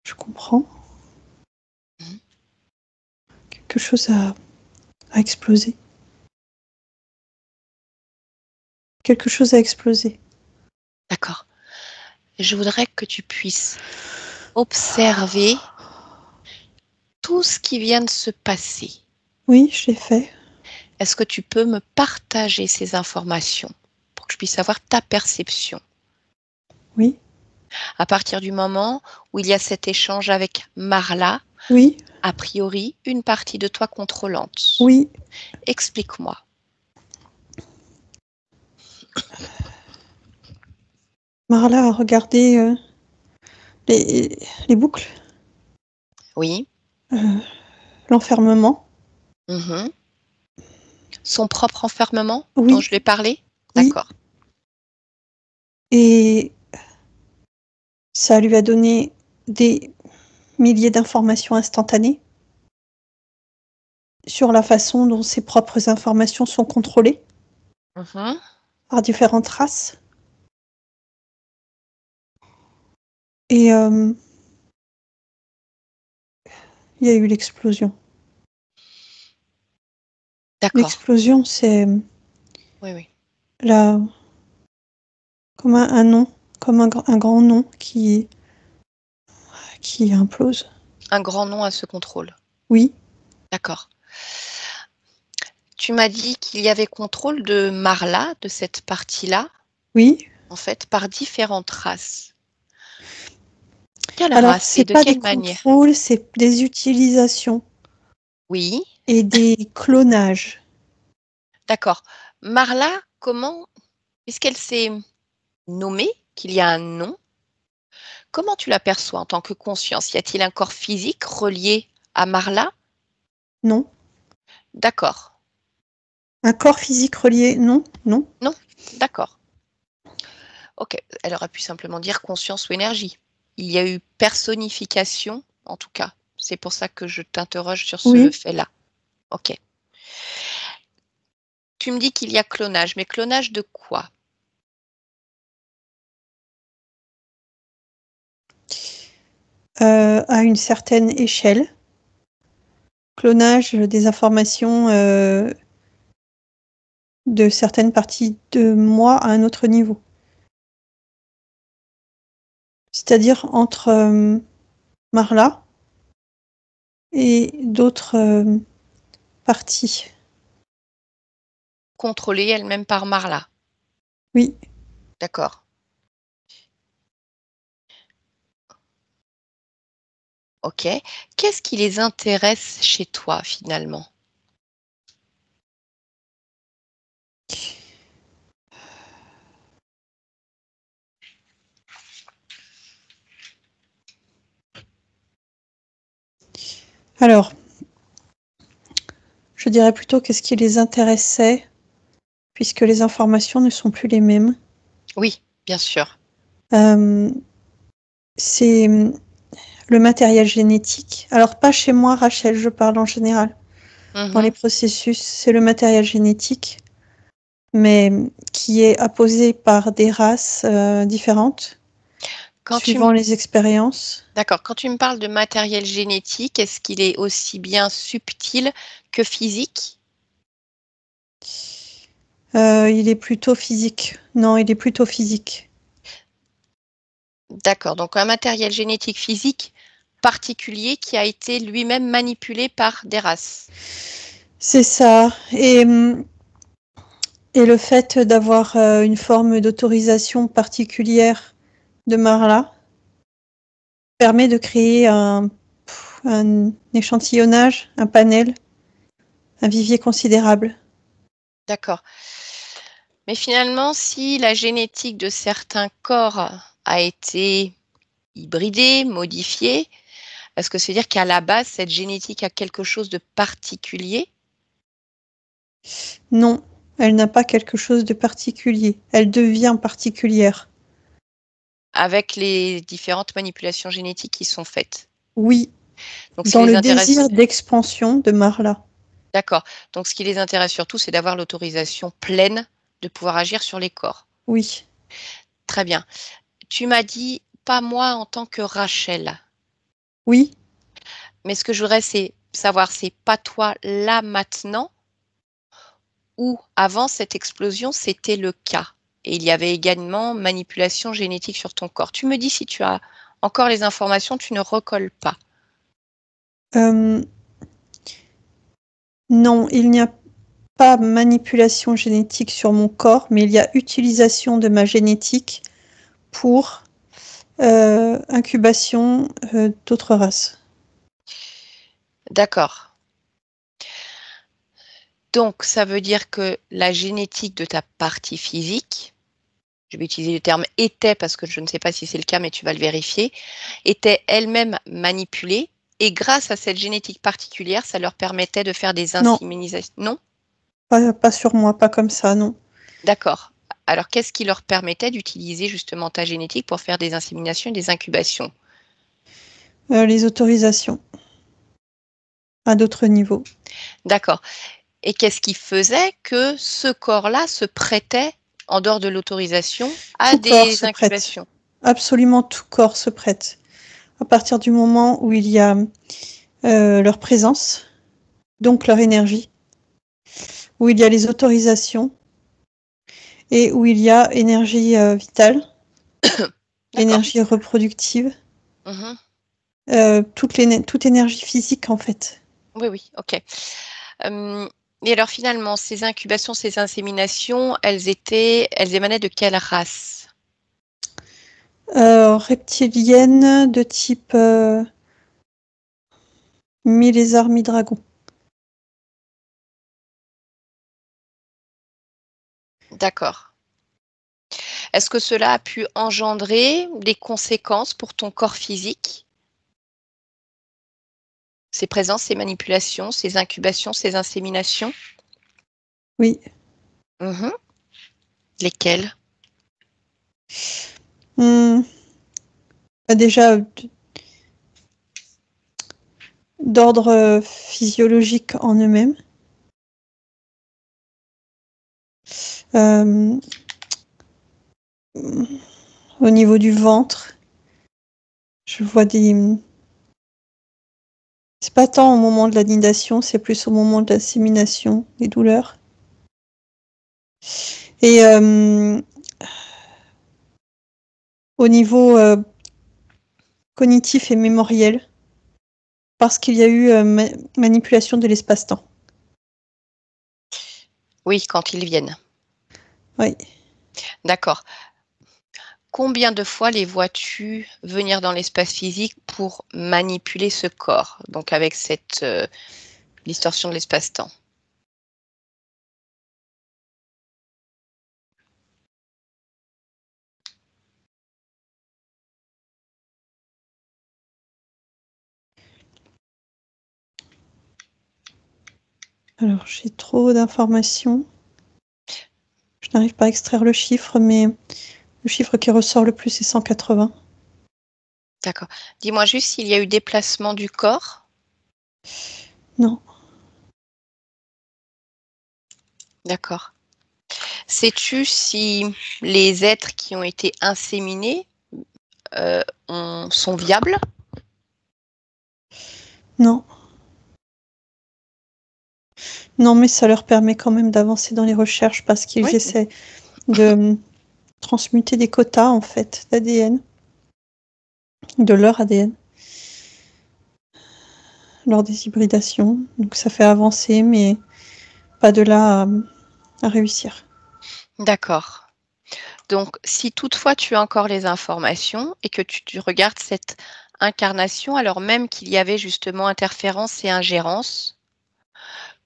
Je comprends. Mhm. Quelque chose a explosé. Quelque chose a explosé. D'accord. Je voudrais que tu puisses observer tout ce qui vient de se passer. Oui, je l'ai fait. Est-ce que tu peux me partager ces informations pour que je puisse avoir ta perception? Oui. À partir du moment où il y a cet échange avec Marla, Oui. a priori, une partie de toi contrôlante. Oui. Explique-moi. Marla a regardé les boucles, Oui. l'enfermement. Mhm. Son propre enfermement dont Oui. je lui ai parlé? Oui. D'accord. Et ça lui a donné des milliers d'informations instantanées sur la façon dont ses propres informations sont contrôlées Mhm. par différentes races. Et il y a eu l'explosion. D'accord. L'explosion, c'est Oui, oui. la, comme un nom, comme un grand nom qui implose. Un grand nom à ce contrôle. Oui. D'accord. Tu m'as dit qu'il y avait contrôle de Marla, de cette partie-là, Oui. en fait, par différentes races. Quelle Alors, race et c'est de pas des quelle manière? contrôles, c'est des utilisations Oui, et des clonages. d'accord. Marla, comment, puisqu'elle s'est nommée, qu'il y a un nom, comment tu l'aperçois en tant que conscience? Y a-t-il un corps physique relié à Marla? Non. D'accord. Un corps physique relié, non, non. Non? D'accord. Ok. Elle aurait pu simplement dire conscience ou énergie. Il y a eu personnification, en tout cas. C'est pour ça que je t'interroge sur ce Oui. fait-là. Ok. Tu me dis qu'il y a clonage, mais clonage de quoi? À une certaine échelle. Clonage des informations de certaines parties de moi à un autre niveau. C'est-à-dire entre Marla et d'autres parties. Contrôlée elle-même par Marla. Oui. D'accord. Ok. Qu'est-ce qui les intéresse chez toi finalement? Alors, je dirais plutôt qu'est-ce qui les intéressait, puisque les informations ne sont plus les mêmes. Oui, bien sûr. Euh, c'est le matériel génétique. Alors, pas chez moi, Rachel, je parle en général. Dans les Mhm. processus, c'est le matériel génétique, mais qui est apposé par des races différentes, Quand tu me... suivant les expériences. D'accord. Quand tu me parles de matériel génétique, est-ce qu'il est aussi bien subtil que physique? Il est plutôt physique. Non, il est plutôt physique. D'accord, donc un matériel génétique physique particulier qui a été lui-même manipulé par des races. C'est ça. Et le fait d'avoir une forme d'autorisation particulière de Marla permet de créer un échantillonnage, un panel, un vivier considérable. D'accord. Mais finalement, si la génétique de certains corps a été hybridée, modifiée, est-ce que c'est dire qu'à la base, cette génétique a quelque chose de particulier? Non, elle n'a pas quelque chose de particulier. Elle devient particulière. Avec les différentes manipulations génétiques qui sont faites. Oui, Donc, dans le désir d'expansion de Marla. D'accord. Donc, ce qui les intéresse surtout, c'est d'avoir l'autorisation pleine de pouvoir agir sur les corps. Oui. Très bien. Tu m'as dit, pas moi en tant que Rachel. Oui. Mais ce que je voudrais, c'est savoir, c'est pas toi là maintenant ou avant cette explosion, c'était le cas. Et il y avait également manipulation génétique sur ton corps. Tu me dis si tu as encore les informations, tu ne recolles pas. Non, il n'y a pas manipulation génétique sur mon corps, mais il y a utilisation de ma génétique pour incubation d'autres races. D'accord. Donc, ça veut dire que la génétique de ta partie physique, je vais utiliser le terme était parce que je ne sais pas si c'est le cas, mais tu vas le vérifier, était elle-même manipulée et grâce à cette génétique particulière, ça leur permettait de faire des inséminisations. Non, pas sur moi, pas comme ça, non. d'accord. Alors, qu'est-ce qui leur permettait d'utiliser justement ta génétique pour faire des inséminations et des incubations? Les autorisations à d'autres niveaux. D'accord. Et qu'est-ce qui faisait que ce corps-là se prêtait, en dehors de l'autorisation, à des incubations? Absolument tout corps se prête. À partir du moment où il y a leur présence, donc leur énergie, où il y a les autorisations et où il y a énergie vitale, énergie reproductive, toute énergie physique en fait. Oui, oui, ok. Et alors finalement, ces incubations, ces inséminations, elles émanaient de quelle race? Reptilienne de type mi-lézard, mi-dragon. D'accord. Est-ce que cela a pu engendrer des conséquences pour ton corps physique? Ces présences, ces manipulations, ces incubations, ces inséminations? Oui. Lesquelles? Déjà, d'ordre physiologique en eux-mêmes. Au niveau du ventre, je vois c'est pas tant au moment de la nidation, c'est plus au moment de l'insémination, des douleurs. Et au niveau cognitif et mémoriel, parce qu'il y a eu manipulation de l'espace-temps. Oui, quand ils viennent. Oui. D'accord. Combien de fois les vois-tu venir dans l'espace physique pour manipuler ce corps, donc avec cette distorsion de l'espace-temps? Alors, j'ai trop d'informations. Je n'arrive pas à extraire le chiffre, mais le chiffre qui ressort le plus, c'est 180. D'accord. Dis-moi juste s'il y a eu déplacement du corps. Non. D'accord. Sais-tu si les êtres qui ont été inséminés sont viables? Non. Non, mais ça leur permet quand même d'avancer dans les recherches parce qu'ils essaient de transmuter des quotas, en fait, d'ADN. de leur ADN lors des hybridations. Donc ça fait avancer, mais pas de là à réussir. D'accord. Donc, si toutefois tu as encore les informations et que tu regardes cette incarnation, alors même qu'il y avait justement interférence et ingérence,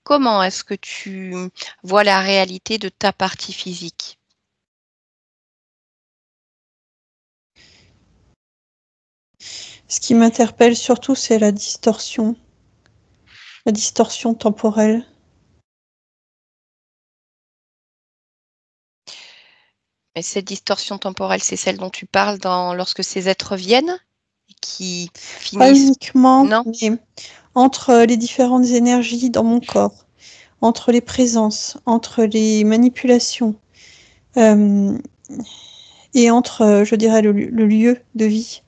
comment est-ce que tu vois la réalité de ta partie physique? Ce qui m'interpelle surtout, c'est la distorsion temporelle. Et cette distorsion temporelle, c'est celle dont tu parles lorsque ces êtres viennent et qui Pas finissent. uniquement, Non? mais entre les différentes énergies dans mon corps, entre les présences, entre les manipulations, et entre, je dirais, le lieu de vie.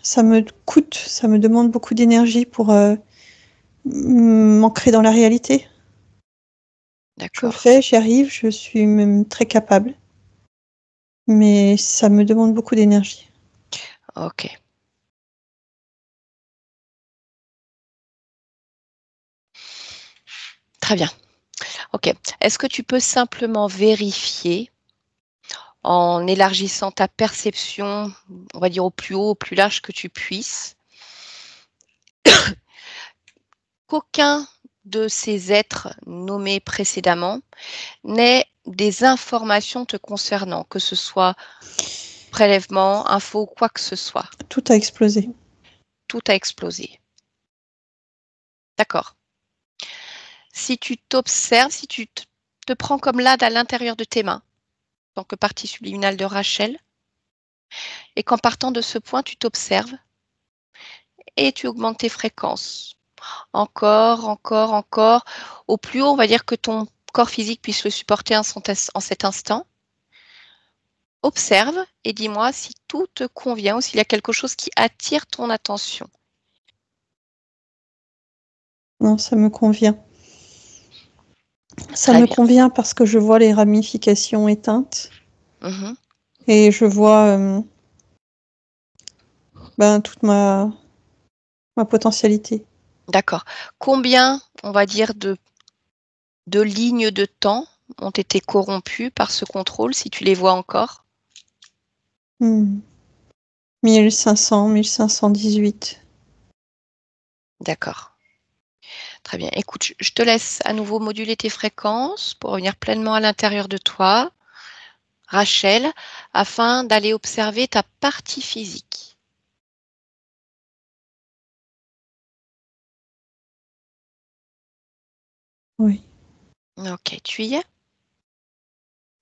Ça me demande beaucoup d'énergie pour m'ancrer dans la réalité. Je le D'accord. fais, j'y arrive, je suis même très capable. Mais ça me demande beaucoup d'énergie. Ok. Très bien. Ok. Est-ce que tu peux simplement vérifier en élargissant ta perception, on va dire au plus haut, au plus large que tu puisses, qu'aucun de ces êtres nommés précédemment n'ait des informations te concernant, que ce soit prélèvement, info, quoi que ce soit. Tout a explosé. Tout a explosé. D'accord. Si tu t'observes, si tu te prends comme là à l'intérieur de tes mains, en tant que partie subliminale de Rachel, et qu'en partant de ce point, tu t'observes et tu augmentes tes fréquences. Encore, encore, encore. Au plus haut, on va dire que ton corps physique puisse le supporter en cet instant. Observe et dis-moi si tout te convient ou s'il y a quelque chose qui attire ton attention. Non, ça me convient. Ça Très me bien. convient parce que je vois les ramifications éteintes Mhm. et je vois toute ma potentialité. D'accord. Combien, on va dire, de lignes de temps ont été corrompues par ce contrôle, si tu les vois encore? 1500, 1518. D'accord. Très bien. Écoute, je te laisse à nouveau moduler tes fréquences pour revenir pleinement à l'intérieur de toi, Rachel, afin d'aller observer ta partie physique. Oui, Ok, tu y es?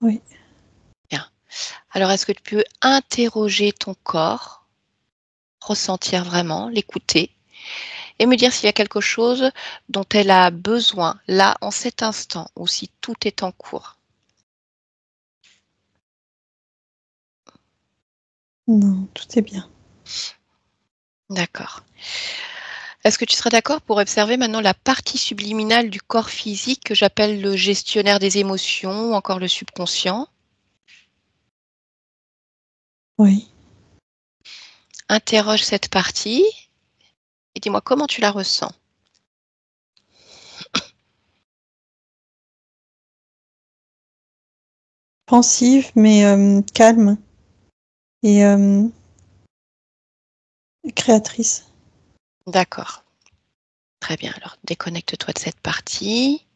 oui. Bien. Alors, est-ce que tu peux interroger ton corps, ressentir vraiment, l'écouter, et me dire s'il y a quelque chose dont elle a besoin là, en cet instant, ou si tout est en cours? Non, tout est bien. D'accord. Est-ce que tu serais d'accord pour observer maintenant la partie subliminale du corps physique que j'appelle le gestionnaire des émotions ou encore le subconscient? Oui. Interroge cette partie et dis-moi comment tu la ressens. Pensive, mais calme et créatrice. D'accord. Très bien. Alors, déconnecte-toi de cette partie.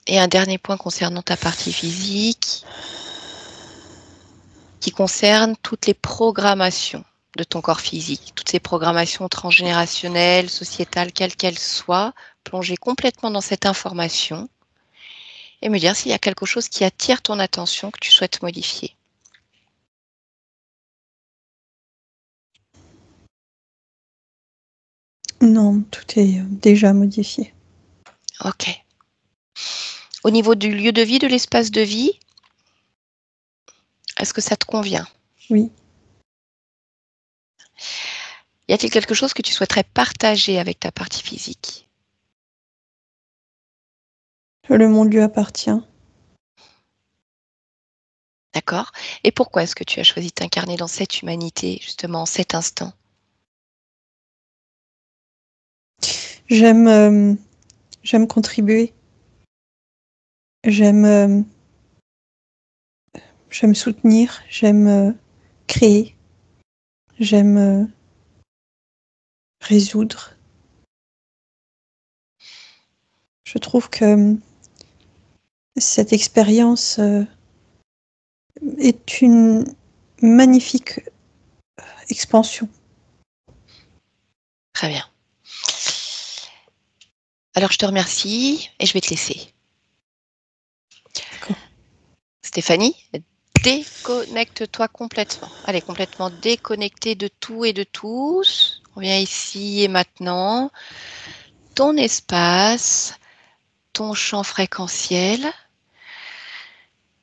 Et un dernier point concernant ta partie physique, qui concerne toutes les programmations de ton corps physique, toutes ces programmations transgénérationnelles, sociétales, quelles qu'elles soient, plonger complètement dans cette information et me dire s'il y a quelque chose qui attire ton attention que tu souhaites modifier. Non, tout est déjà modifié. Ok. Au niveau du lieu de vie, de l'espace de vie, est-ce que ça te convient? Oui. Y a-t-il quelque chose que tu souhaiterais partager avec ta partie physique? Le monde lui appartient. D'accord. Et pourquoi est-ce que tu as choisi de t'incarner dans cette humanité, justement, en cet instant? J'aime contribuer. J'aime soutenir. J'aime créer. J'aime résoudre. Je trouve que cette expérience est une magnifique expansion. Très bien. Alors, je te remercie et je vais te laisser. D'accord. Stéphanie, déconnecte-toi complètement. Allez, complètement déconnectée de tout et de tous. On vient ici et maintenant. Ton espace, ton champ fréquentiel.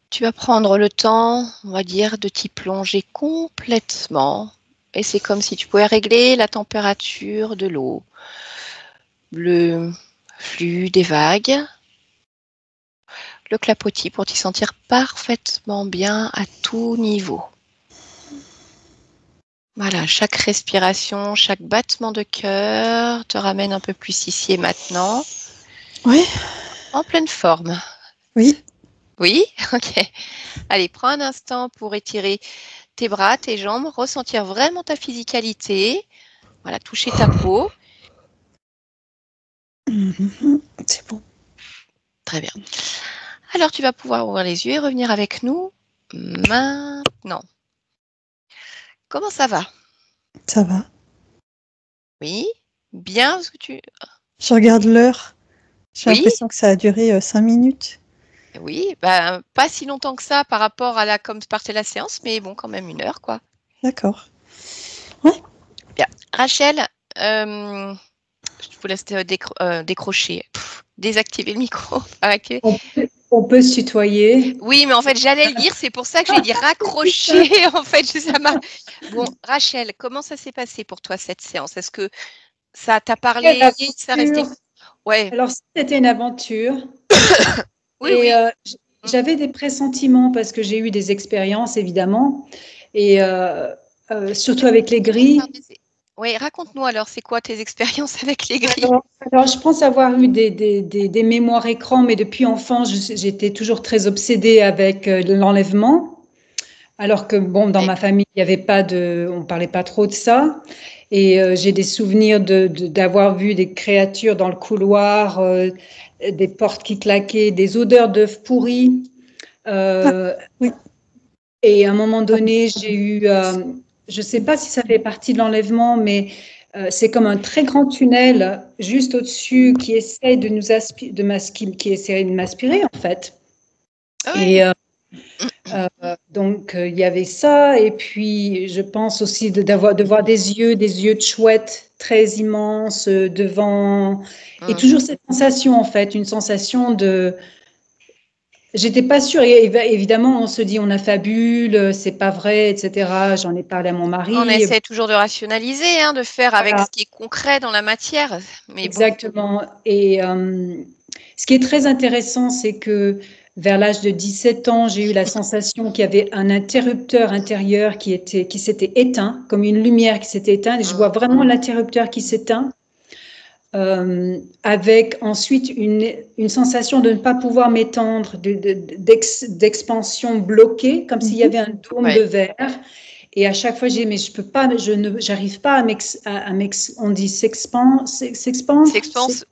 Tu vas prendre le temps, on va dire, de t'y plonger complètement. Et c'est comme si tu pouvais régler la température de l'eau, le flux des vagues, le clapotis pour t'y sentir parfaitement bien à tout niveau. Voilà, chaque respiration, chaque battement de cœur te ramène un peu plus ici et maintenant. Oui. En pleine forme. Oui. Oui, ok. Allez, prends un instant pour étirer tes bras, tes jambes, ressentir vraiment ta physicalité. Voilà, toucher ta peau. C'est bon. Très bien. Alors, tu vas pouvoir ouvrir les yeux et revenir avec nous maintenant. Comment ça va? Ça va. Oui, bien, parce que tu... Je regarde l'heure. J'ai Oui, l'impression que ça a duré 5 minutes. oui, bah, pas si longtemps que ça par rapport à comme partait la séance, mais bon, quand même 1 heure, quoi. D'accord. Bien. Rachel, je vous laisse décrocher, désactiver le micro. Activer. On peut se tutoyer. Oui, mais en fait, j'allais le dire, c'est pour ça que j'ai dit raccrocher. En fait, ça m'a. Bon, Rachel, comment ça s'est passé pour toi cette séance? Est-ce que ça t'a parlé? Ça restait. Ouais. Alors, c'était une aventure. Oui, Et oui. j'avais des pressentiments parce que j'ai eu des expériences, évidemment. Et surtout avec les grilles. Oui, raconte-nous alors, c'est quoi tes expériences avec les grilles? Alors, je pense avoir eu des mémoires écrans, mais depuis enfant, j'étais toujours très obsédée avec l'enlèvement. Alors que, bon, dans ma famille, il y avait pas on parlait pas trop de ça. Et j'ai des souvenirs d'avoir vu des créatures dans le couloir, des portes qui claquaient, des odeurs d'œufs pourris. Oui. Et à un moment donné, j'ai eu, je ne sais pas si ça fait partie de l'enlèvement, mais c'est comme un très grand tunnel juste au-dessus qui essaie de nous qui essaie de m'aspirer en fait. Ouais. Et donc il y avait ça, et puis je pense aussi de voir des yeux de chouette très immenses devant, et toujours cette sensation en fait, une sensation de. J'étais pas sûre. Et évidemment, on se dit, on affabule, c'est pas vrai, etc. J'en ai parlé à mon mari. On essaie toujours de rationaliser, de faire avec Voilà. ce qui est concret dans la matière. Mais Exactement. Bon. Et ce qui est très intéressant, c'est que vers l'âge de 17 ans, j'ai eu la sensation qu'il y avait un interrupteur intérieur qui s'était éteint, comme une lumière qui s'était éteinte. Et je vois vraiment l'interrupteur qui s'éteint. Avec ensuite une sensation de ne pas pouvoir m'étendre, d'expansion bloquée, comme s'il y avait un dôme de verre. Et à chaque fois, j'ai dit, mais je peux pas, j'arrive pas à on dit s'expandre.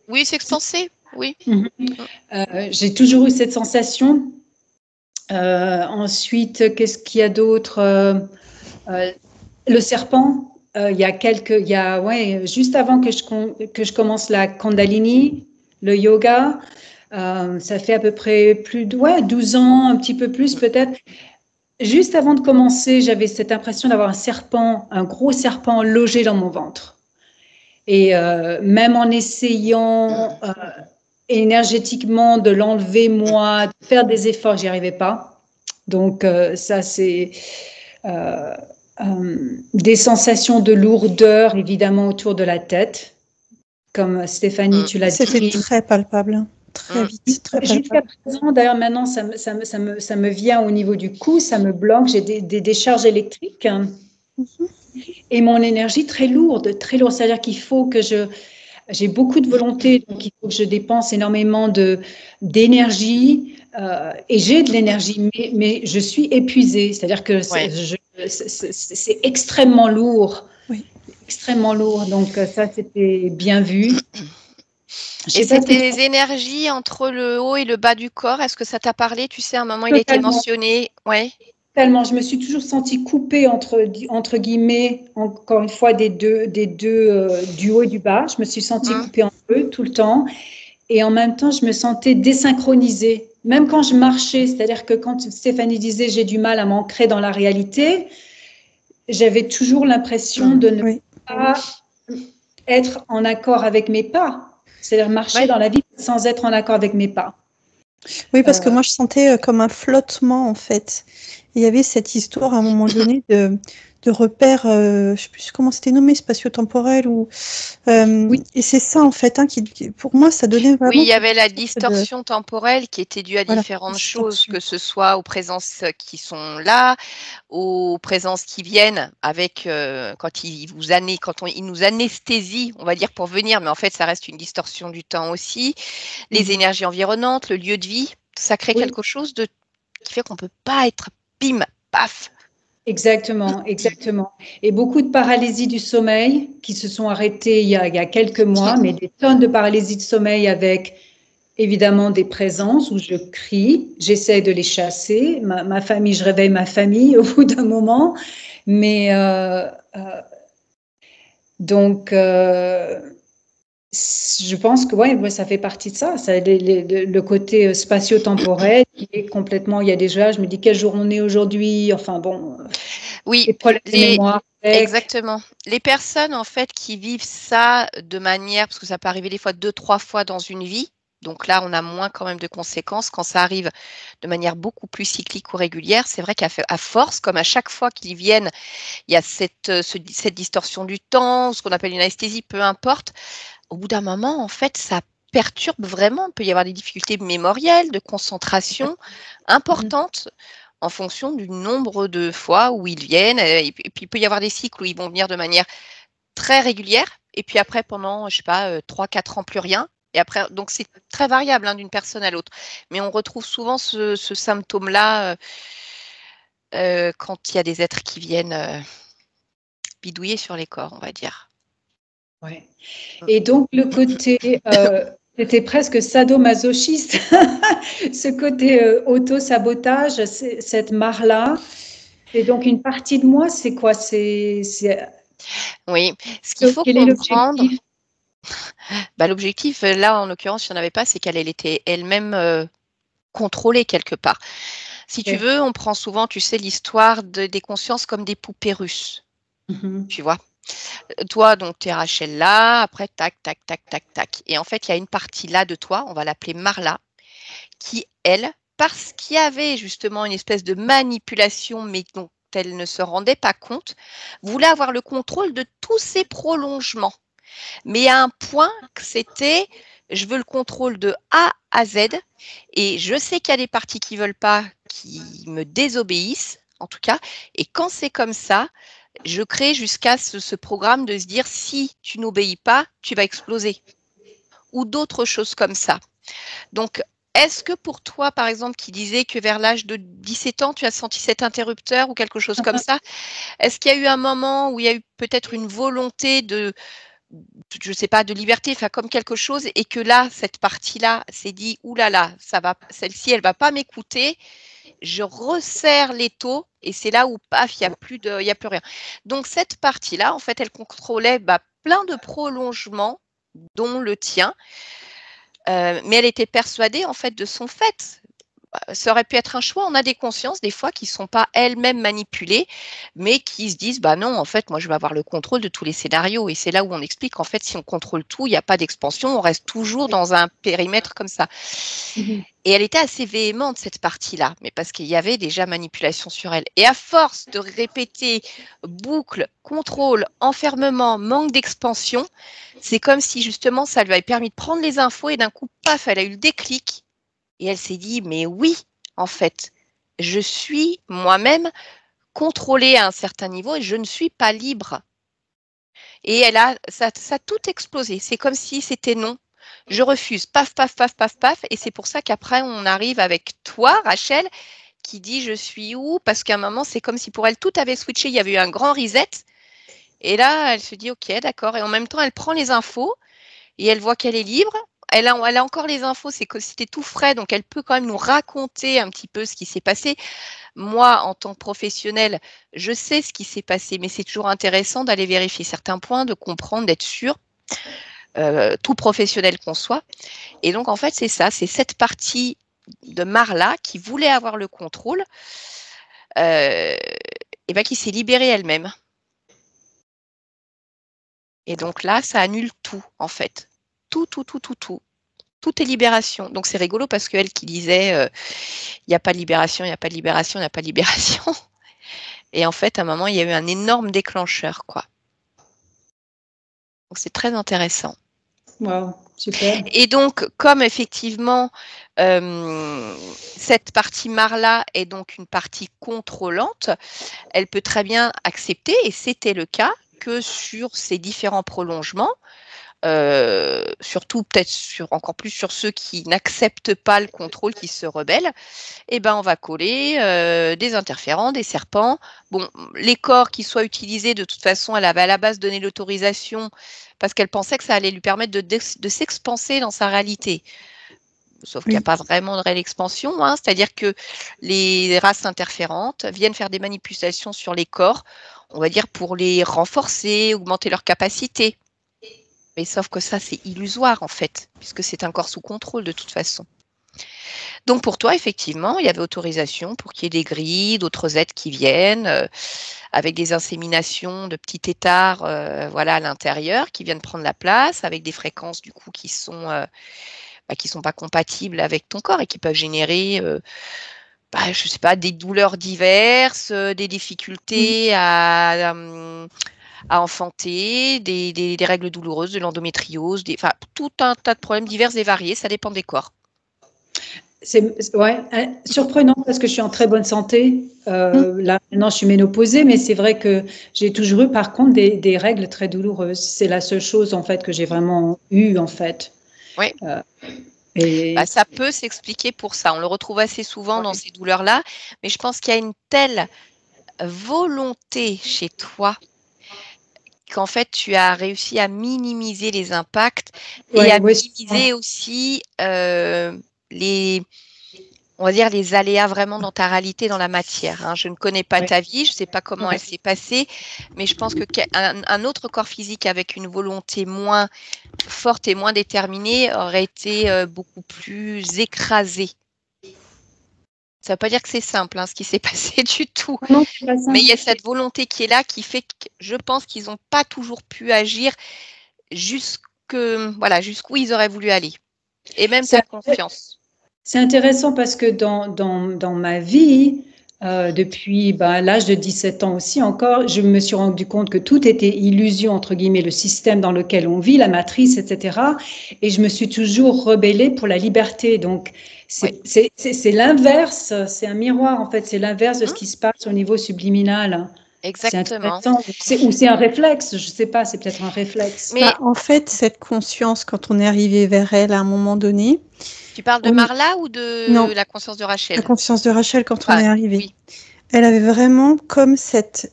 Oui, s'expanser, oui. J'ai toujours eu cette sensation. Ensuite, qu'est-ce qu'il y a d'autre? Le serpent. Juste avant que je commence la Kundalini, le yoga, ça fait à peu près 12 ans, un petit peu plus peut-être. Juste avant de commencer, j'avais cette impression d'avoir un gros serpent logé dans mon ventre. Et même en essayant énergétiquement de l'enlever moi, de faire des efforts, j'y arrivais pas. Donc ça c'est des sensations de lourdeur, évidemment, autour de la tête. Comme Stéphanie, tu l'as dit. C'était très palpable. très vite, très Jusqu'à présent, d'ailleurs, maintenant, ça me vient au niveau du cou, ça me bloque, j'ai des décharges électriques et mon énergie très lourde, très lourde. C'est-à-dire qu'il faut que j'ai beaucoup de volonté, donc il faut que je dépense énormément d'énergie et j'ai de l'énergie, mais je suis épuisée. C'est-à-dire que c'est extrêmement lourd. Oui. Extrêmement lourd. Donc, ça, c'était bien vu. Et c'était les énergies entre le haut et le bas du corps. Est-ce que ça t'a parlé? Tu sais, à un moment, il a été mentionné. Ouais. Totalement. Je me suis toujours sentie coupée entre guillemets, encore une fois, du haut et du bas. Je me suis sentie coupée entre eux tout le temps. Et en même temps, je me sentais désynchronisée. Même quand je marchais, c'est-à-dire que quand Stéphanie disait j'ai du mal à m'ancrer dans la réalité, j'avais toujours l'impression de ne pas être en accord avec mes pas. C'est-à-dire marcher dans la vie sans être en accord avec mes pas. Oui, parce que moi, je sentais comme un flottement, en fait. Il y avait cette histoire, à un moment donné, de repères, je ne sais plus comment c'était nommé, spatio-temporel. Et c'est ça, en fait, qui, pour moi, ça donnait vraiment... Oui, il y avait la distorsion temporelle qui était due à différentes choses, que ce soit aux présences qui sont là, aux présences qui viennent avec quand il nous anesthésie, on va dire, pour venir, mais en fait ça reste une distorsion du temps aussi, les énergies environnantes, le lieu de vie, ça crée quelque chose qui fait qu'on peut pas être bim, paf. Exactement. Et beaucoup de paralysie du sommeil qui se sont arrêtées il y a quelques mois, mais des tonnes de paralysie de sommeil avec évidemment des présences où je crie, j'essaie de les chasser. Ma famille, je réveille ma famille au bout d'un moment. Mais donc, je pense que ça fait partie de ça. Le côté spatio-temporel qui est complètement. Il y a déjà, je me dis quel jour on est aujourd'hui. Enfin bon. Oui, les problèmes de mémoire. Exactement. Les personnes en fait qui vivent ça de manière, parce que ça peut arriver des fois 2-3 fois dans une vie. Donc là, on a moins quand même de conséquences. Quand ça arrive de manière beaucoup plus cyclique ou régulière, c'est vrai qu'à force, comme à chaque fois qu'ils viennent, il y a cette distorsion du temps, ce qu'on appelle une anesthésie, peu importe. Au bout d'un moment, en fait, ça perturbe vraiment. Il peut y avoir des difficultés mémorielles, de concentration importantes en fonction du nombre de fois où ils viennent. Et puis, il peut y avoir des cycles où ils vont venir de manière très régulière. Et puis après, pendant, je sais pas, 3-4 ans, plus rien. Et après, donc c'est très variable d'une personne à l'autre. Mais on retrouve souvent ce symptôme-là quand il y a des êtres qui viennent bidouiller sur les corps, on va dire. Ouais. Et donc, le côté, c'était presque sadomasochiste, ce côté auto-sabotage, cette mare-là. Et donc, une partie de moi, c'est quoi? Oui, ce qu'il faut comprendre, l'objectif, là, en l'occurrence, il n'y en avait pas, c'est qu'elle était elle-même contrôlée quelque part. Si tu veux, on prend souvent, tu sais, l'histoire des consciences comme des poupées russes. Tu vois? Toi, donc, tu es Rachel là, après, tac, tac, tac, tac, tac. Et en fait, il y a une partie là de toi, on va l'appeler Marla, qui, elle, parce qu'il y avait justement une espèce de manipulation, mais dont elle ne se rendait pas compte, voulait avoir le contrôle de tous ces prolongements. Mais à un point que c'était, je veux le contrôle de A à Z, et je sais qu'il y a des parties qui ne veulent pas, qui me désobéissent, en tout cas, et quand c'est comme ça, je crée jusqu'à ce programme de se dire si tu n'obéis pas, tu vas exploser. Ou d'autres choses comme ça. Donc, est-ce que pour toi, par exemple, qui disais que vers l'âge de 17 ans, tu as senti cet interrupteur ou quelque chose comme ça, est-ce qu'il y a eu un moment où il y a eu peut-être une volonté je ne sais pas, de liberté, enfin comme quelque chose, et que là, cette partie-là s'est dit, oulala, celle-ci, elle ne va pas m'écouter, je resserre l'étau et c'est là où paf, il n'y a plus rien. Donc cette partie-là, en fait, elle contrôlait plein de prolongements, dont le tien, mais elle était persuadée en fait de son fait. ça aurait pu être un choix. On a des consciences, des fois, qui ne sont pas elles-mêmes manipulées, mais qui se disent, bah non, en fait, moi, je vais avoir le contrôle de tous les scénarios. Et c'est là où on explique, en fait, si on contrôle tout, il n'y a pas d'expansion, on reste toujours dans un périmètre comme ça. Et elle était assez véhémente, cette partie-là, mais parce qu'il y avait déjà manipulation sur elle. Et à force de répéter boucle, contrôle, enfermement, manque d'expansion, c'est comme si, justement, ça lui avait permis de prendre les infos et d'un coup, paf, elle a eu le déclic. Et elle s'est dit, mais oui, en fait, je suis moi-même contrôlée à un certain niveau et je ne suis pas libre. Et ça a tout explosé. C'est comme si c'était non. Je refuse. Paf, paf, paf, paf, paf. Et c'est pour ça qu'après, on arrive avec toi, Rachel, qui dit, je suis où? Parce qu'à un moment, c'est comme si pour elle, tout avait switché. Il y avait eu un grand reset. Et là, elle se dit, OK, d'accord. Et en même temps, elle prend les infos et elle voit qu'elle est libre. Elle a encore les infos, c'est que c'était tout frais, donc elle peut quand même nous raconter un petit peu ce qui s'est passé. Moi, en tant que professionnelle, je sais ce qui s'est passé, mais c'est toujours intéressant d'aller vérifier certains points, de comprendre, d'être sûr, tout professionnel qu'on soit. Et donc, en fait, c'est ça, c'est cette partie de Marla qui voulait avoir le contrôle, et ben, qui s'est libérée elle-même. Et donc là, ça annule tout, en fait. Tout. Tout est libération. Donc c'est rigolo parce qu'elle qui disait il n'y a pas de libération, il n'y a pas de libération, il n'y a pas de libération. Et en fait, à un moment, il y a eu un énorme déclencheur, quoi. Donc c'est très intéressant. Wow, super. Et donc, comme effectivement, cette partie Marla est donc une partie contrôlante, elle peut très bien accepter, et c'était le cas, que sur ces différents prolongements, surtout peut-être encore plus sur ceux qui n'acceptent pas le contrôle, qui se rebellent, eh ben, on va coller des interférents, des serpents. Bon, les corps qui soient utilisés, de toute façon, elle avait à la base donné l'autorisation parce qu'elle pensait que ça allait lui permettre de s'expanser dans sa réalité. Sauf qu'il n'y a pas vraiment de réelle expansion, hein. C'est-à-dire que les races interférentes viennent faire des manipulations sur les corps, on va dire pour les renforcer, augmenter leur capacité. Mais sauf que ça, c'est illusoire, en fait, puisque c'est un corps sous contrôle de toute façon. Donc, pour toi, effectivement, il y avait autorisation pour qu'il y ait des grilles, d'autres êtres qui viennent, avec des inséminations de petits têtards voilà, à l'intérieur, qui viennent prendre la place, avec des fréquences, du coup, qui sont pas compatibles avec ton corps et qui peuvent générer, je ne sais pas, des douleurs diverses, des difficultés à enfanter, des règles douloureuses, de l'endométriose, tout un tas de problèmes divers et variés, ça dépend des corps. C'est surprenant parce que je suis en très bonne santé. Là, maintenant, je suis ménopausée, mais c'est vrai que j'ai toujours eu, par contre, des règles très douloureuses. C'est la seule chose, en fait, que j'ai vraiment eue, en fait. Oui. Ça peut s'expliquer pour ça. On le retrouve assez souvent dans ces douleurs-là, mais je pense qu'il y a une telle volonté chez toi qu'en fait, tu as réussi à minimiser les impacts et à minimiser aussi on va dire les aléas vraiment dans ta réalité, dans la matière. Hein. Je ne connais pas ta vie, je ne sais pas comment elle s'est passée, mais je pense qu'un autre corps physique avec une volonté moins forte et moins déterminée aurait été beaucoup plus écrasé. Ça ne veut pas dire que c'est simple, hein, ce qui s'est passé du tout. Non, c'est pas simple. Mais il y a cette volonté qui est là, qui fait que je pense qu'ils n'ont pas toujours pu agir jusqu'où ils auraient voulu aller. Et même ta confiance. C'est intéressant parce que dans ma vie, depuis l'âge de 17 ans aussi encore, je me suis rendu compte que tout était illusion, entre guillemets, le système dans lequel on vit, la matrice, etc. Et je me suis toujours rebellée pour la liberté. Donc, c'est l'inverse, c'est un miroir, en fait, c'est l'inverse de ce qui se passe au niveau subliminal. Exactement. Ou c'est un réflexe, je ne sais pas, c'est peut-être un réflexe. Mais en fait, cette conscience, quand on est arrivé vers elle à un moment donné... Tu parles de Marla ou de la conscience de Rachel? La conscience de Rachel, quand on est arrivé. Oui. Elle avait vraiment comme cette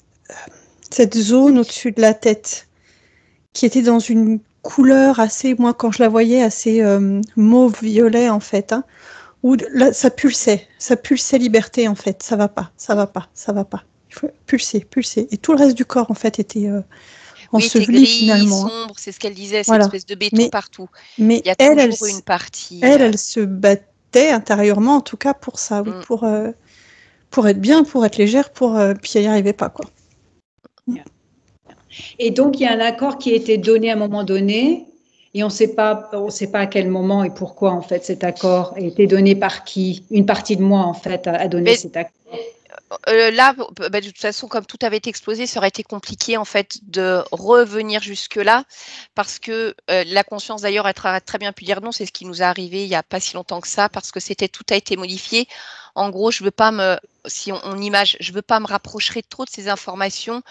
zone au-dessus de la tête qui était dans une couleur assez, moi quand je la voyais, assez mauve-violet en fait, hein, où là, ça pulsait liberté en fait, ça va pas. Il faut pulser. Et tout le reste du corps en fait était enseveli finalement. Sombre, c'est ce qu'elle disait, cette espèce de béton partout. Mais il y a toujours une partie. Elle se battait. j'étais intérieurement, en tout cas, pour ça, oui, pour être bien, pour être légère, puis n'y arriver pas, quoi. Et donc, il y a un accord qui a été donné à un moment donné, et on ne sait pas à quel moment et pourquoi, en fait, cet accord a été donné par qui. Une partie de moi, en fait, a donné cet accord. Là, de toute façon, comme tout avait été explosé, ça aurait été compliqué en fait de revenir jusque-là, parce que la conscience d'ailleurs a très bien pu dire non, c'est ce qui nous est arrivé il n'y a pas si longtemps que ça, parce que tout a été modifié. En gros, je veux pas je veux pas me rapprocher trop de ces informations,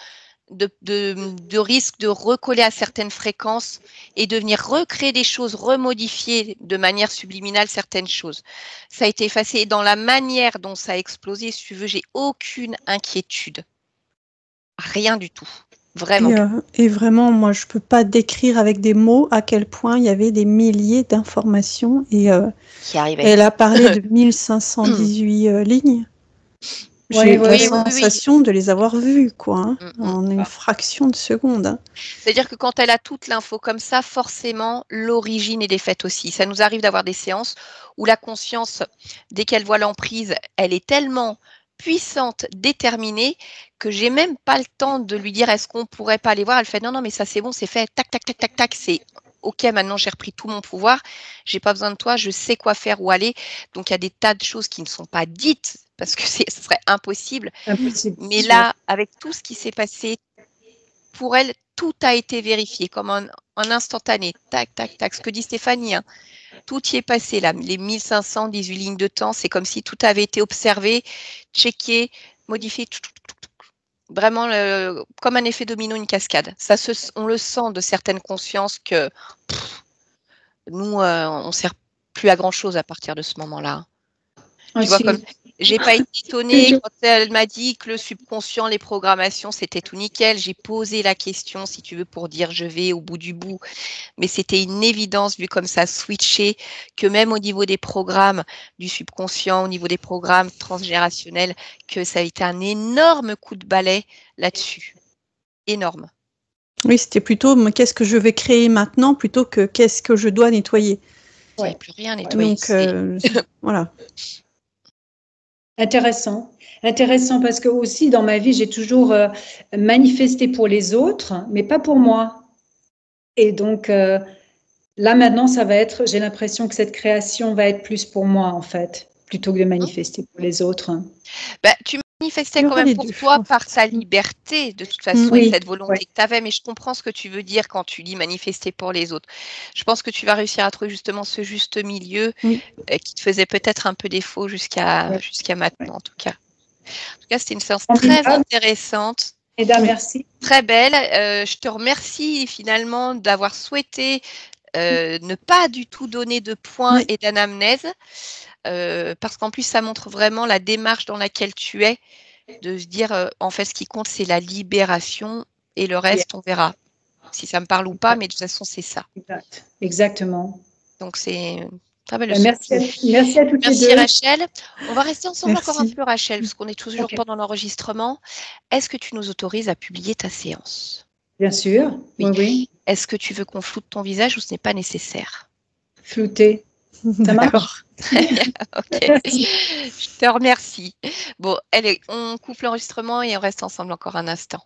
de risque de recoller à certaines fréquences et de venir recréer des choses, remodifier de manière subliminale certaines choses. Ça a été effacé. Et dans la manière dont ça a explosé, si tu veux, j'ai aucune inquiétude. Rien du tout. Vraiment. Et vraiment, moi, je peux pas décrire avec des mots à quel point il y avait des milliers d'informations. Et elle a parlé de 1518 lignes. J'ai la sensation de les avoir vues, quoi, hein, en une fraction de seconde. Hein. C'est-à-dire que quand elle a toute l'info comme ça, forcément, l'origine est défaite aussi. Ça nous arrive d'avoir des séances où la conscience, dès qu'elle voit l'emprise, elle est tellement puissante, déterminée, que j'ai même pas le temps de lui dire est-ce qu'on pourrait pas aller voir. Elle fait non, mais ça c'est bon, c'est fait, tac, tac, tac, tac, tac, c'est ok, maintenant j'ai repris tout mon pouvoir, j'ai pas besoin de toi, je sais quoi faire, où aller. Donc il y a des tas de choses qui ne sont pas dites parce que ce serait impossible. Mais là, avec tout ce qui s'est passé, pour elle, tout a été vérifié comme en instantané. Tac, tac, tac. Ce que dit Stéphanie, hein. Tout y est passé là. Les 1518 lignes de temps, c'est comme si tout avait été observé, checké, modifié. Vraiment comme un effet domino, une cascade. On le sent de certaines consciences que nous, on ne sert plus à grand-chose à partir de ce moment-là. Tu vois, comme j'ai pas été étonnée quand elle m'a dit que le subconscient, les programmations, c'était tout nickel. J'ai posé la question, si tu veux, pour dire je vais au bout du bout. Mais c'était une évidence, vu comme ça switché, que même au niveau des programmes du subconscient, au niveau des programmes transgénérationnels, que ça a été un énorme coup de balai là-dessus. Énorme. Oui, c'était plutôt qu'est-ce que je vais créer maintenant plutôt que qu'est-ce que je dois nettoyer. Il n'y a plus rien à nettoyer. Donc, voilà. Intéressant parce que aussi dans ma vie, j'ai toujours manifesté pour les autres, mais pas pour moi. Et donc là maintenant, ça va être, j'ai l'impression que cette création va être plus pour moi en fait, plutôt que de manifester pour les autres. Tu manifestais quand même pour toi par ta liberté, de toute façon, et cette volonté que tu avais, mais je comprends ce que tu veux dire quand tu dis manifester pour les autres. Je pense que tu vas réussir à trouver justement ce juste milieu qui te faisait peut-être un peu défaut jusqu'à maintenant, en tout cas. En tout cas, c'était une séance très intéressante. Merci. Très belle. Je te remercie finalement d'avoir souhaité ne pas du tout donner de points et d'anamnèse. Parce qu'en plus, ça montre vraiment la démarche dans laquelle tu es, de se dire, en fait, ce qui compte, c'est la libération et le reste, on verra si ça me parle ou pas, mais de toute façon, c'est ça. Exactement. Donc, c'est une très belle leçon. Merci à toutes les deux. Merci, Rachel. On va rester ensemble encore un peu, Rachel, parce qu'on est toujours pendant l'enregistrement. Est-ce que tu nous autorises à publier ta séance? Bien sûr, oui. Est-ce que tu veux qu'on floute ton visage ou ce n'est pas nécessaire? Flouter. Ça marche. Très bien, ok. Je te remercie. Bon, on coupe l'enregistrement et on reste ensemble encore un instant.